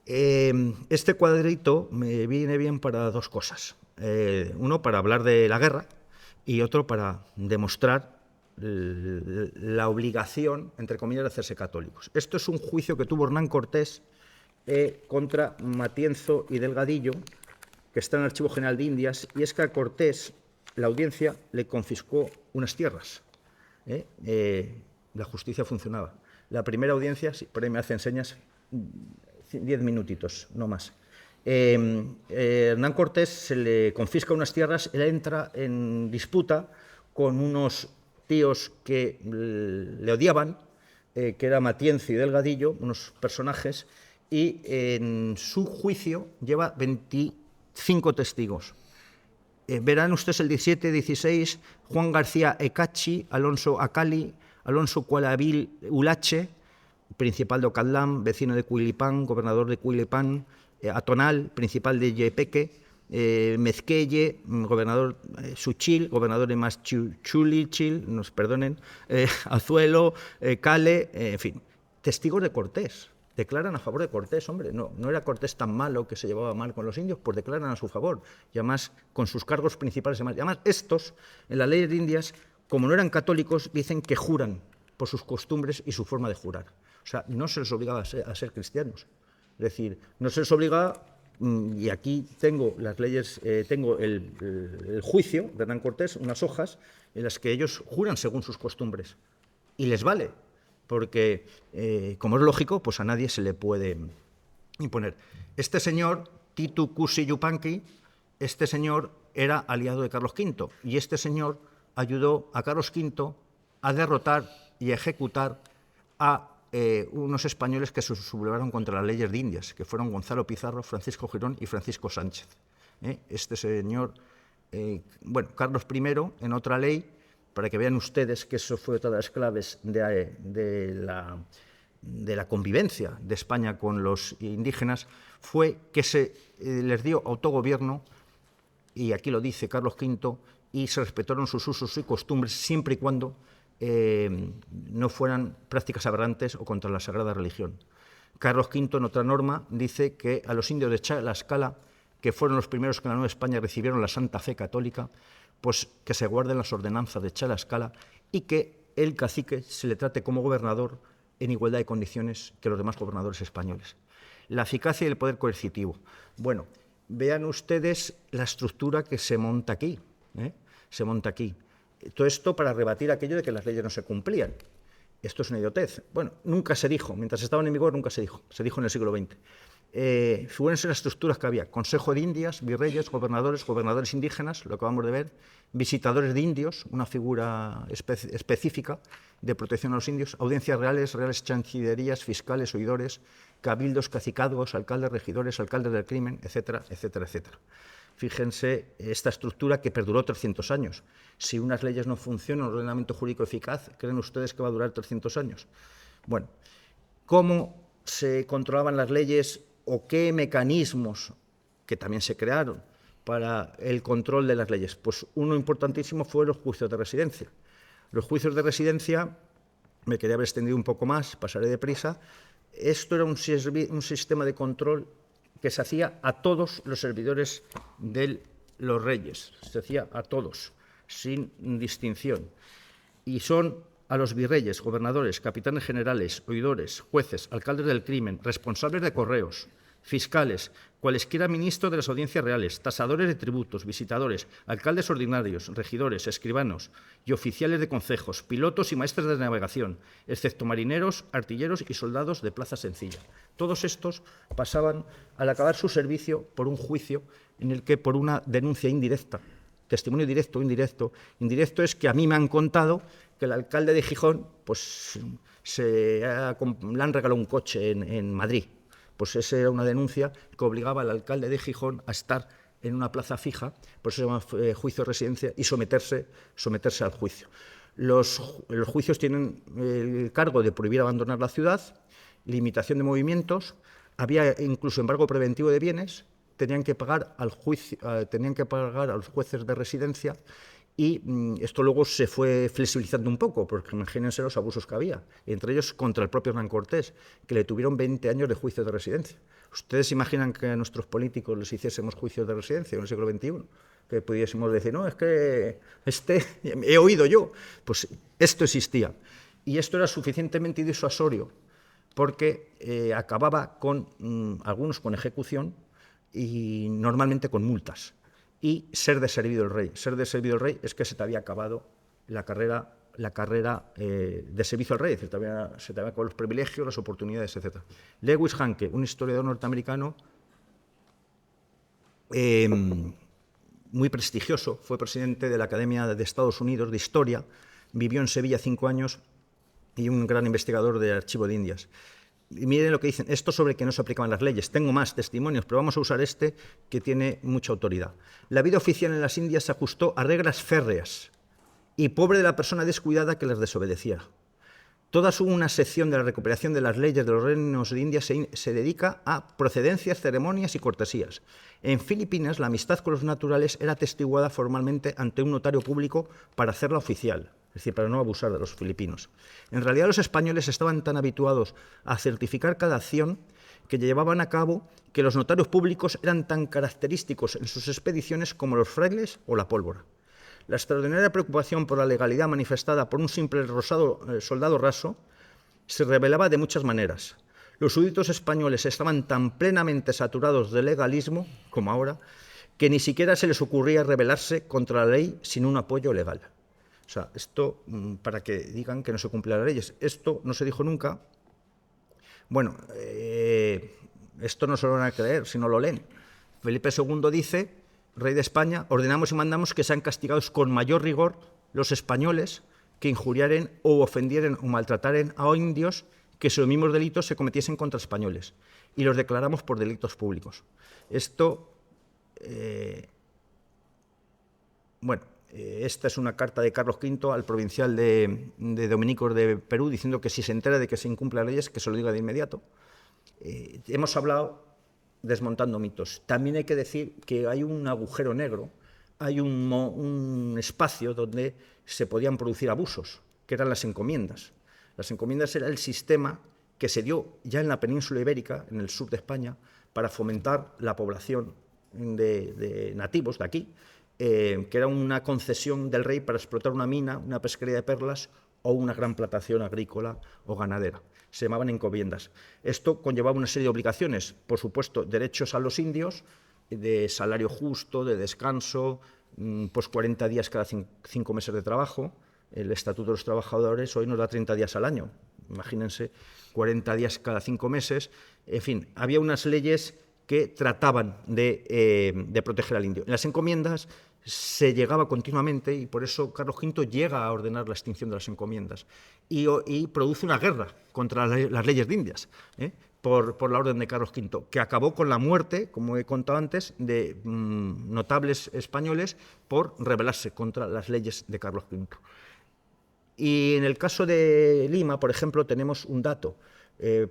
Este cuadrito me viene bien para 2 cosas. Uno, para hablar de la guerra, y otro, para demostrar la obligación, entre comillas, de hacerse católicos. Esto es un juicio que tuvo Hernán Cortés contra Matienzo y Delgadillo, que está en el Archivo General de Indias, y es que a Cortés la audiencia le confiscó unas tierras. La justicia funcionaba. La primera audiencia, por ahí me hacen señas, 10 minutitos, no más. Hernán Cortés se le confisca unas tierras, él entra en disputa con unos tíos que le odiaban, que era Matienzo y Delgadillo, unos personajes, y en su juicio lleva 25 testigos. Verán ustedes el 17, 16, Juan García Ecachi, Alonso Acali, Alonso Cualavil Ulache, principal de Ocatlán, vecino de Cuilipán, gobernador de Cuilipán, Atonal, principal de Yepeque, Mezquelle, gobernador Suchil, gobernador de Maschulichil, nos perdonen, Azuelo, Cale, en fin, testigos de Cortés. Declaran a favor de Cortés, hombre, no era Cortés tan malo que se llevaba mal con los indios, pues declaran a su favor, y además con sus cargos principales. Y además estos, en las leyes de Indias, como no eran católicos, dicen que juran por sus costumbres y su forma de jurar. O sea, no se les obligaba a ser cristianos. Es decir, no se les obliga, y aquí tengo las leyes, tengo el juicio de Hernán Cortés, unas hojas en las que ellos juran según sus costumbres. Y les vale, porque, como es lógico, pues a nadie se le puede imponer. Este señor, Titu Cusi Yupanqui, este señor era aliado de Carlos V, y este señor ayudó a Carlos V a derrotar y a ejecutar a unos españoles que se sublevaron contra las leyes de Indias, que fueron Gonzalo Pizarro, Francisco Girón y Francisco Sánchez. Este señor, bueno, Carlos I, en otra ley, para que vean ustedes que eso fue todas las claves de la convivencia de España con los indígenas, fue que se les dio autogobierno, y aquí lo dice Carlos V, y se respetaron sus usos y costumbres siempre y cuando no fueran prácticas aberrantes o contra la sagrada religión. Carlos V, en otra norma, dice que a los indios de Tlaxcala, que fueron los primeros que en la Nueva España recibieron la Santa Fe católica, pues que se guarden las ordenanzas de Tlaxcala y que el cacique se le trate como gobernador en igualdad de condiciones que los demás gobernadores españoles. La eficacia y el poder coercitivo. Bueno, vean ustedes la estructura que se monta aquí. Se monta aquí. Todo esto para rebatir aquello de que las leyes no se cumplían. Esto es una idiotez. Bueno, nunca se dijo, mientras estaban en vigor nunca se dijo en el siglo XX. Figúrense las estructuras que había: Consejo de Indias, virreyes, gobernadores indígenas, lo acabamos de ver, visitadores de indios, una figura específica de protección a los indios, audiencias reales, reales chancillerías, fiscales, oidores, cabildos, cacicazgos, alcaldes, regidores, alcaldes del crimen, etcétera, etcétera, etcétera. Fíjense esta estructura que perduró 300 años. Si unas leyes no funcionan, un ordenamiento jurídico eficaz, ¿creen ustedes que va a durar 300 años? Bueno, ¿cómo se controlaban las leyes o qué mecanismos que también se crearon para el control de las leyes? Pues uno importantísimo fue los juicios de residencia. Los juicios de residencia, me quería haber extendido un poco más, pasaré deprisa. Esto era un sistema de control que se hacía a todos los servidores de los reyes, se hacía a todos, sin distinción. Y son a los virreyes, gobernadores, capitanes generales, oidores, jueces, alcaldes del crimen, responsables de correos, fiscales, cualesquiera ministros de las audiencias reales, tasadores de tributos, visitadores, alcaldes ordinarios, regidores, escribanos y oficiales de concejos, pilotos y maestros de navegación, excepto marineros, artilleros y soldados de plaza sencilla. Todos estos pasaban, al acabar su servicio, por un juicio en el que, por una denuncia indirecta, testimonio directo o indirecto, indirecto es que a mí me han contado que el alcalde de Gijón pues, le han regalado un coche en Madrid. Pues esa era una denuncia que obligaba al alcalde de Gijón a estar en una plaza fija, por eso se llama juicio de residencia, y someterse al juicio. Los juicios tienen el cargo de prohibir abandonar la ciudad, limitación de movimientos, había incluso embargo preventivo de bienes, tenían que pagar a los jueces de residencia, y esto luego se fue flexibilizando un poco, porque imagínense los abusos que había, entre ellos contra el propio Hernán Cortés, que le tuvieron 20 años de juicio de residencia. ¿Ustedes imaginan que a nuestros políticos les hiciésemos juicios de residencia en el siglo XXI? Que pudiésemos decir, no, es que he oído yo. Pues esto existía. Y esto era suficientemente disuasorio, porque acababa con algunos con ejecución y normalmente con multas. Y ser de servido el rey. Ser de servido el rey es que se te había acabado la carrera de servicio al rey, es decir, se te habían acabado los privilegios, las oportunidades, etc. Lewis Hanke, un historiador norteamericano, muy prestigioso, fue presidente de la Academia de Estados Unidos de Historia, vivió en Sevilla 5 años y un gran investigador del Archivo de Indias. Y miren lo que dicen, esto sobre que no se aplicaban las leyes. Tengo más testimonios, pero vamos a usar este que tiene mucha autoridad. La vida oficial en las Indias se ajustó a reglas férreas y pobre de la persona descuidada que las desobedeciera. Toda una sección de la recuperación de las leyes de los reinos de India se dedica a procedencias, ceremonias y cortesías. En Filipinas, la amistad con los naturales era atestiguada formalmente ante un notario público para hacerla oficial, es decir, para no abusar de los filipinos. En realidad, los españoles estaban tan habituados a certificar cada acción que llevaban a cabo que los notarios públicos eran tan característicos en sus expediciones como los frailes o la pólvora. La extraordinaria preocupación por la legalidad manifestada por un simple soldado raso se revelaba de muchas maneras. Los súbditos españoles estaban tan plenamente saturados de legalismo, como ahora, que ni siquiera se les ocurría rebelarse contra la ley sin un apoyo legal. O sea, esto, para que digan que no se cumplen las leyes, esto no se dijo nunca. Bueno, esto no se lo van a creer si no lo leen. Felipe II dice, rey de España, ordenamos y mandamos que sean castigados con mayor rigor los españoles que injuriaren o ofendieren o maltrataren a indios que sus mismos delitos se cometiesen contra españoles, y los declaramos por delitos públicos. Esto, esta es una carta de Carlos V al provincial de dominicos de Perú, diciendo que si se entera de que se incumplen las leyes, que se lo diga de inmediato. Hemos hablado desmontando mitos. También hay que decir que hay un agujero negro, hay un espacio donde se podían producir abusos, que eran las encomiendas. Las encomiendas era el sistema que se dio ya en la península ibérica, en el sur de España, para fomentar la población de nativos de aquí, que era una concesión del rey para explotar una mina, una pesquería de perlas o una gran plantación agrícola o ganadera. Se llamaban encomiendas. Esto conllevaba una serie de obligaciones, por supuesto, derechos a los indios, de salario justo, de descanso, pues 40 días cada 5 meses de trabajo. El Estatuto de los Trabajadores hoy nos da 30 días al año. Imagínense, 40 días cada 5 meses. En fin, había unas leyes que trataban de proteger al indio. En las encomiendas se llegaba continuamente, y por eso Carlos V llega a ordenar la extinción de las encomiendas y produce una guerra contra las leyes de Indias, por la orden de Carlos V, que acabó con la muerte, como he contado antes, de notables españoles por rebelarse contra las leyes de Carlos V. Y en el caso de Lima, por ejemplo, tenemos un dato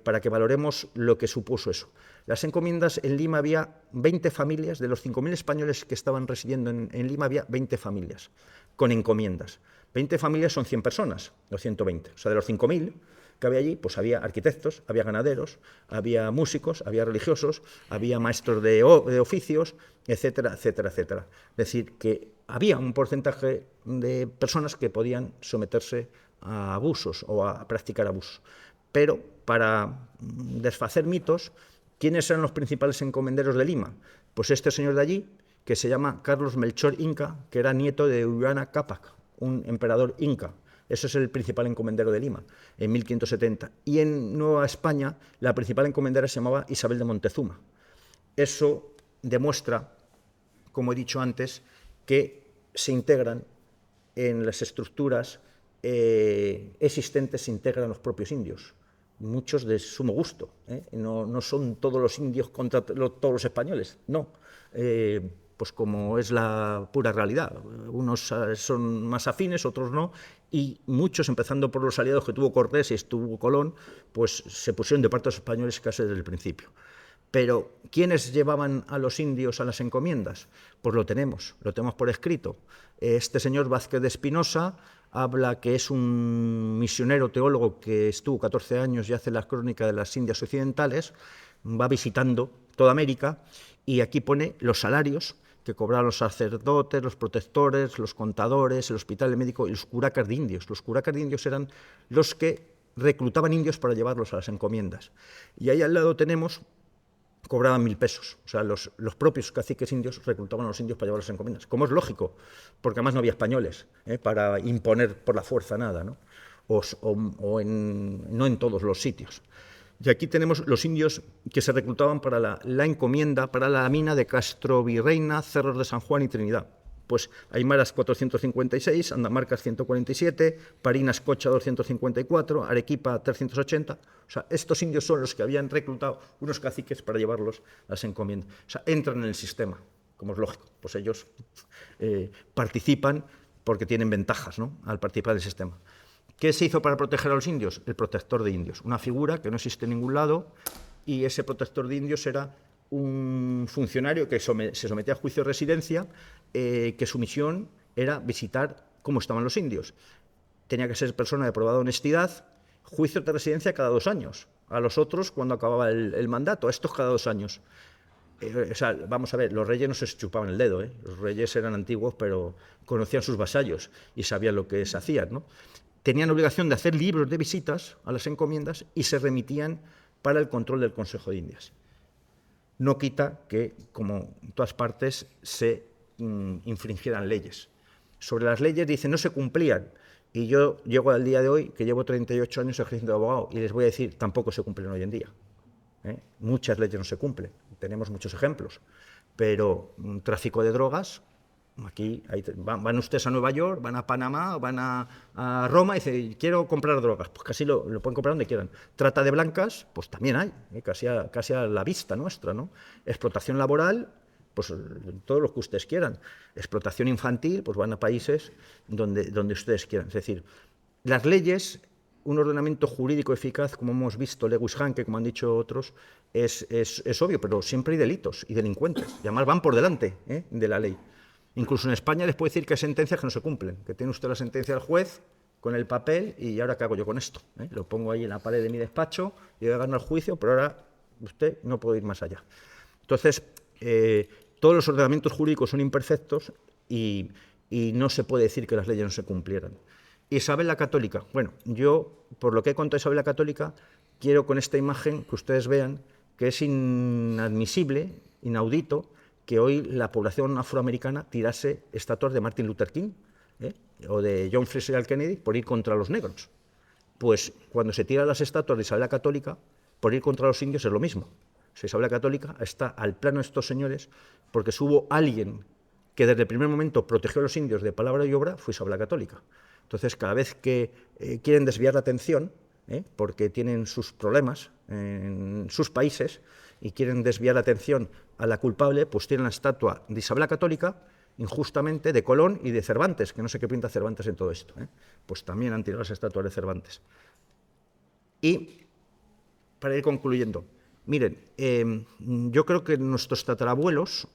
para que valoremos lo que supuso eso. Las encomiendas, en Lima había 20 familias, de los 5.000 españoles que estaban residiendo en Lima, había 20 familias con encomiendas. 20 familias son 100 personas, o 120. O sea, de los 5.000 que había allí, pues había arquitectos, había ganaderos, había músicos, había religiosos, había maestros de oficios, etcétera, etcétera, etcétera. Es decir, que había un porcentaje de personas que podían someterse a abusos o a practicar abusos. Pero, para desfacer mitos, ¿quiénes eran los principales encomenderos de Lima? Pues este señor de allí, que se llama Carlos Melchor Inca, que era nieto de Huayna Cápac, un emperador inca. Ese es el principal encomendero de Lima, en 1570. Y en Nueva España, la principal encomendera se llamaba Isabel de Montezuma. Eso demuestra, como he dicho antes, que se integran en las estructuras existentes, se integran los propios indios. Muchos de sumo gusto, no son todos los indios contra todos los españoles, no, pues como es la pura realidad. Unos son más afines, otros no, y muchos, empezando por los aliados que tuvo Cortés y estuvo Colón, pues se pusieron de parte de los españoles casi desde el principio. Pero, ¿quiénes llevaban a los indios a las encomiendas? Pues lo tenemos por escrito. Este señor Vázquez de Espinosa habla que es un misionero teólogo que estuvo 14 años y hace la crónica de las Indias Occidentales, va visitando toda América, y aquí pone los salarios que cobraban los sacerdotes, los protectores, los contadores, el hospital médico y los curacas de indios. Los curacas de indios eran los que reclutaban indios para llevarlos a las encomiendas. Y ahí al lado tenemos, cobraban 1.000 pesos. O sea, los propios caciques indios reclutaban a los indios para llevar las encomiendas. Como es lógico, porque además no había españoles para imponer por la fuerza nada, ¿no? No en todos los sitios. Y aquí tenemos los indios que se reclutaban para la encomienda, para la mina de Castro Virreina, Cerros de San Juan y Trinidad. Pues Aymaras 456, Andamarcas 147, Parinas Cocha 254, Arequipa 380. O sea, estos indios son los que habían reclutado unos caciques para llevarlos a las encomiendas. O sea, entran en el sistema, como es lógico. Pues ellos participan porque tienen ventajas, ¿no?, al participar del sistema. ¿Qué se hizo para proteger a los indios? El protector de indios, una figura que no existe en ningún lado, y ese protector de indios era un funcionario que se sometía a juicio de residencia, que su misión era visitar cómo estaban los indios. Tenía que ser persona de probada honestidad, juicio de residencia cada 2 años, a los otros cuando acababa el mandato, a estos cada 2 años. O sea, vamos a ver, los reyes no se chupaban el dedo, ¿eh? Los reyes eran antiguos, pero conocían sus vasallos y sabían lo que se hacían, ¿no? Tenían obligación de hacer libros de visitas a las encomiendas y se remitían para el control del Consejo de Indias. No quita que, como en todas partes, se infringieran leyes. Sobre las leyes dicen no se cumplían, y yo llego al día de hoy, que llevo 38 años ejerciendo de abogado, y les voy a decir, tampoco se cumplen hoy en día. Muchas leyes no se cumplen, tenemos muchos ejemplos, pero tráfico de drogas, aquí van ustedes a Nueva York, van a Panamá, van a Roma y dicen, quiero comprar drogas, pues casi lo pueden comprar donde quieran. Trata de blancas, pues también hay, casi a la vista nuestra, ¿no? Explotación laboral, pues todo lo que ustedes quieran. Explotación infantil, pues van a países donde ustedes quieran. Es decir, las leyes, un ordenamiento jurídico eficaz, como hemos visto, Lewis Hanke, como han dicho otros, es obvio, pero siempre hay delitos y delincuentes, y además van por delante de la ley. Incluso en España les puedo decir que hay sentencias que no se cumplen, que tiene usted la sentencia del juez con el papel y ahora ¿qué hago yo con esto? Lo pongo ahí en la pared de mi despacho y voy a ganar el juicio, pero ahora usted no puede ir más allá. Entonces, todos los ordenamientos jurídicos son imperfectos y no se puede decir que las leyes no se cumplieran. Isabel la Católica. Bueno, yo, por lo que he contado de Isabel la Católica, quiero con esta imagen que ustedes vean que es inadmisible, inaudito, que hoy la población afroamericana tirase estatuas de Martin Luther King o de John F. Kennedy por ir contra los negros. Pues cuando se tiran las estatuas de Isabel la Católica por ir contra los indios es lo mismo. O sea, Isabel la Católica está al plano de estos señores porque si hubo alguien que desde el primer momento protegió a los indios de palabra y obra, fue Isabel la Católica. Entonces, cada vez que quieren desviar la atención, porque tienen sus problemas en sus países y quieren desviar la atención a la culpable, pues tienen la estatua de Isabel la Católica, injustamente, de Colón y de Cervantes, que no sé qué pinta Cervantes en todo esto. Pues también han tirado las estatuas de Cervantes. Y, para ir concluyendo, miren, yo creo que nuestros tatarabuelos,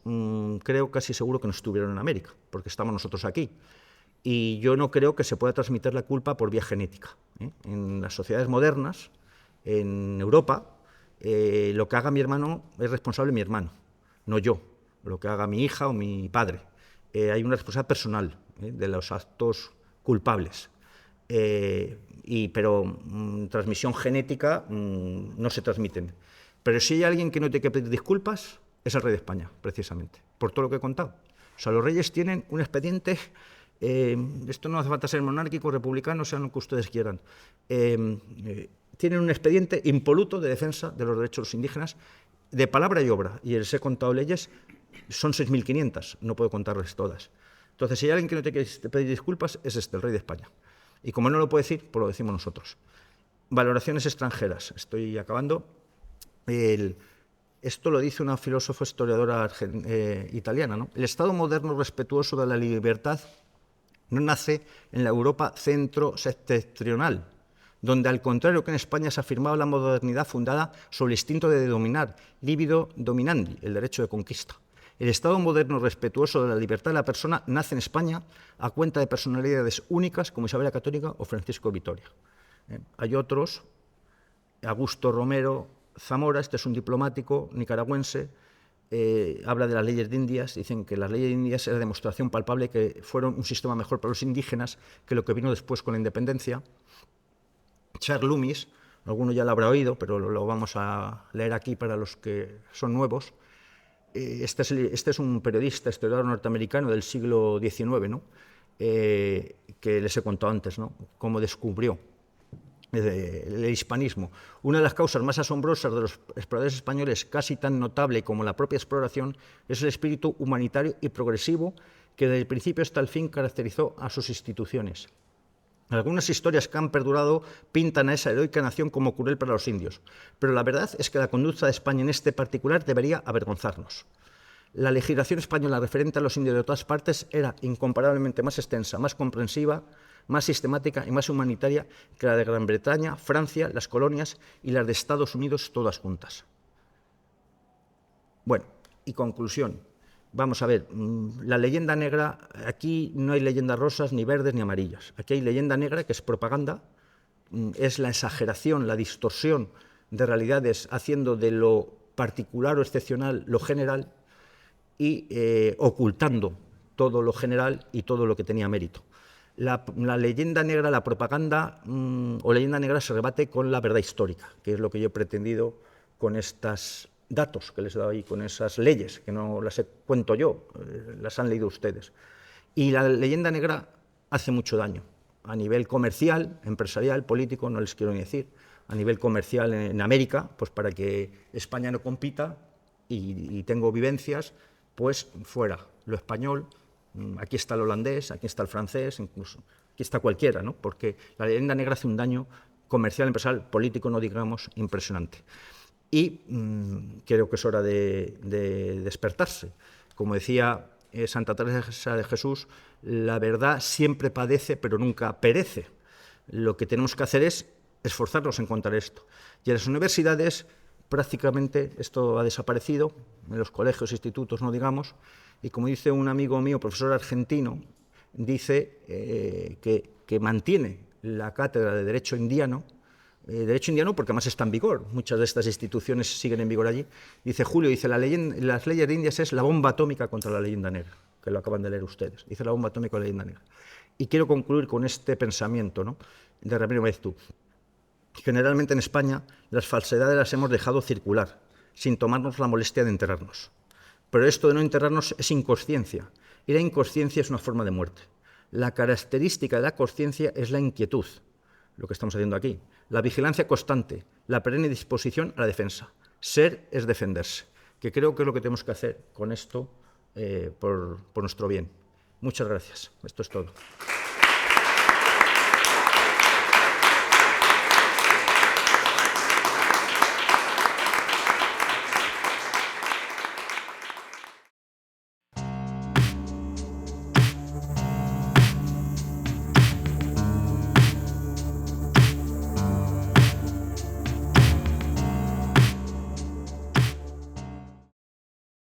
creo casi seguro que no estuvieron en América, porque estamos nosotros aquí. Y yo no creo que se pueda transmitir la culpa por vía genética. En las sociedades modernas, en Europa, lo que haga mi hermano es responsable mi hermano, no yo, lo que haga mi hija o mi padre. Hay una responsabilidad personal de los actos culpables. Pero transmisión genética no se transmiten. Pero si hay alguien que no tiene que pedir disculpas, es el rey de España, precisamente, por todo lo que he contado. O sea, los reyes tienen un expediente. Esto no hace falta ser monárquico, republicano, sean lo que ustedes quieran. Tienen un expediente impoluto de defensa de los derechos de los indígenas, de palabra y obra, y les he contado leyes, son 6.500, no puedo contarles todas. Entonces, si hay alguien que no tiene que pedir disculpas, es el rey de España. Y como no lo puede decir, pues lo decimos nosotros. Valoraciones extranjeras, estoy acabando. Esto lo dice una filósofa historiadora italiana, ¿no? El Estado moderno respetuoso de la libertad no nace en la Europa centro-septentrional, donde al contrario que en España se afirmaba la modernidad fundada sobre el instinto de dominar, libido dominandi, el derecho de conquista. El Estado moderno respetuoso de la libertad de la persona nace en España a cuenta de personalidades únicas como Isabel la Católica o Francisco Vitoria. Hay otros, Augusto Romero Zamora, este es un diplomático nicaragüense, habla de las leyes de Indias, dicen que las leyes de Indias era demostración palpable que fueron un sistema mejor para los indígenas que lo que vino después con la independencia. Charles Loomis, alguno ya lo habrá oído, pero lo vamos a leer aquí para los que son nuevos. Este es un periodista, historiador norteamericano del siglo XIX, ¿no? Que les he contado antes, ¿no? Cómo descubrió el hispanismo. Una de las causas más asombrosas de los exploradores españoles, casi tan notable como la propia exploración, es el espíritu humanitario y progresivo que desde el principio hasta el fin caracterizó a sus instituciones. Algunas historias que han perdurado pintan a esa heroica nación como cruel para los indios, pero la verdad es que la conducta de España en este particular debería avergonzarnos. La legislación española referente a los indios de todas partes era incomparablemente más extensa, más comprensiva, más sistemática y más humanitaria que la de Gran Bretaña, Francia, las colonias y las de Estados Unidos todas juntas. Bueno, y conclusión. Vamos a ver, la leyenda negra, aquí no hay leyendas rosas, ni verdes, ni amarillas. Aquí hay leyenda negra, que es propaganda, es la exageración, la distorsión de realidades, haciendo de lo particular o excepcional lo general y ocultando todo lo general y todo lo que tenía mérito. La leyenda negra, la propaganda o leyenda negra se rebate con la verdad histórica, que es lo que yo he pretendido con estos datos que les he dado ahí, con esas leyes, que no las cuento yo, las han leído ustedes. Y la leyenda negra hace mucho daño, a nivel comercial, empresarial, político, no les quiero ni decir, a nivel comercial en América, pues para que España no compita, y tengo vivencias, pues fuera lo español, aquí está el holandés, aquí está el francés, incluso aquí está cualquiera, ¿no? Porque la leyenda negra hace un daño comercial, empresarial, político, no digamos, impresionante. Y creo que es hora de despertarse. Como decía Santa Teresa de Jesús, la verdad siempre padece, pero nunca perece. Lo que tenemos que hacer es esforzarnos en contar esto. Y en las universidades prácticamente esto ha desaparecido, en los colegios, institutos, no digamos, y como dice un amigo mío, profesor argentino, dice que mantiene la cátedra de Derecho Indiano porque además está en vigor, muchas de estas instituciones siguen en vigor allí. Dice Julio, dice, las leyes de Indias es la bomba atómica contra la leyenda negra, que lo acaban de leer ustedes, dice la bomba atómica contra la leyenda negra. Y quiero concluir con este pensamiento, ¿no?, de Ramiro Maeztu. Generalmente en España las falsedades las hemos dejado circular, sin tomarnos la molestia de enterrarnos. Pero esto de no enterrarnos es inconsciencia, y la inconsciencia es una forma de muerte. La característica de la consciencia es la inquietud, lo que estamos haciendo aquí, la vigilancia constante, la perenne disposición a la defensa. Ser es defenderse, que creo que es lo que tenemos que hacer con esto por nuestro bien. Muchas gracias. Esto es todo.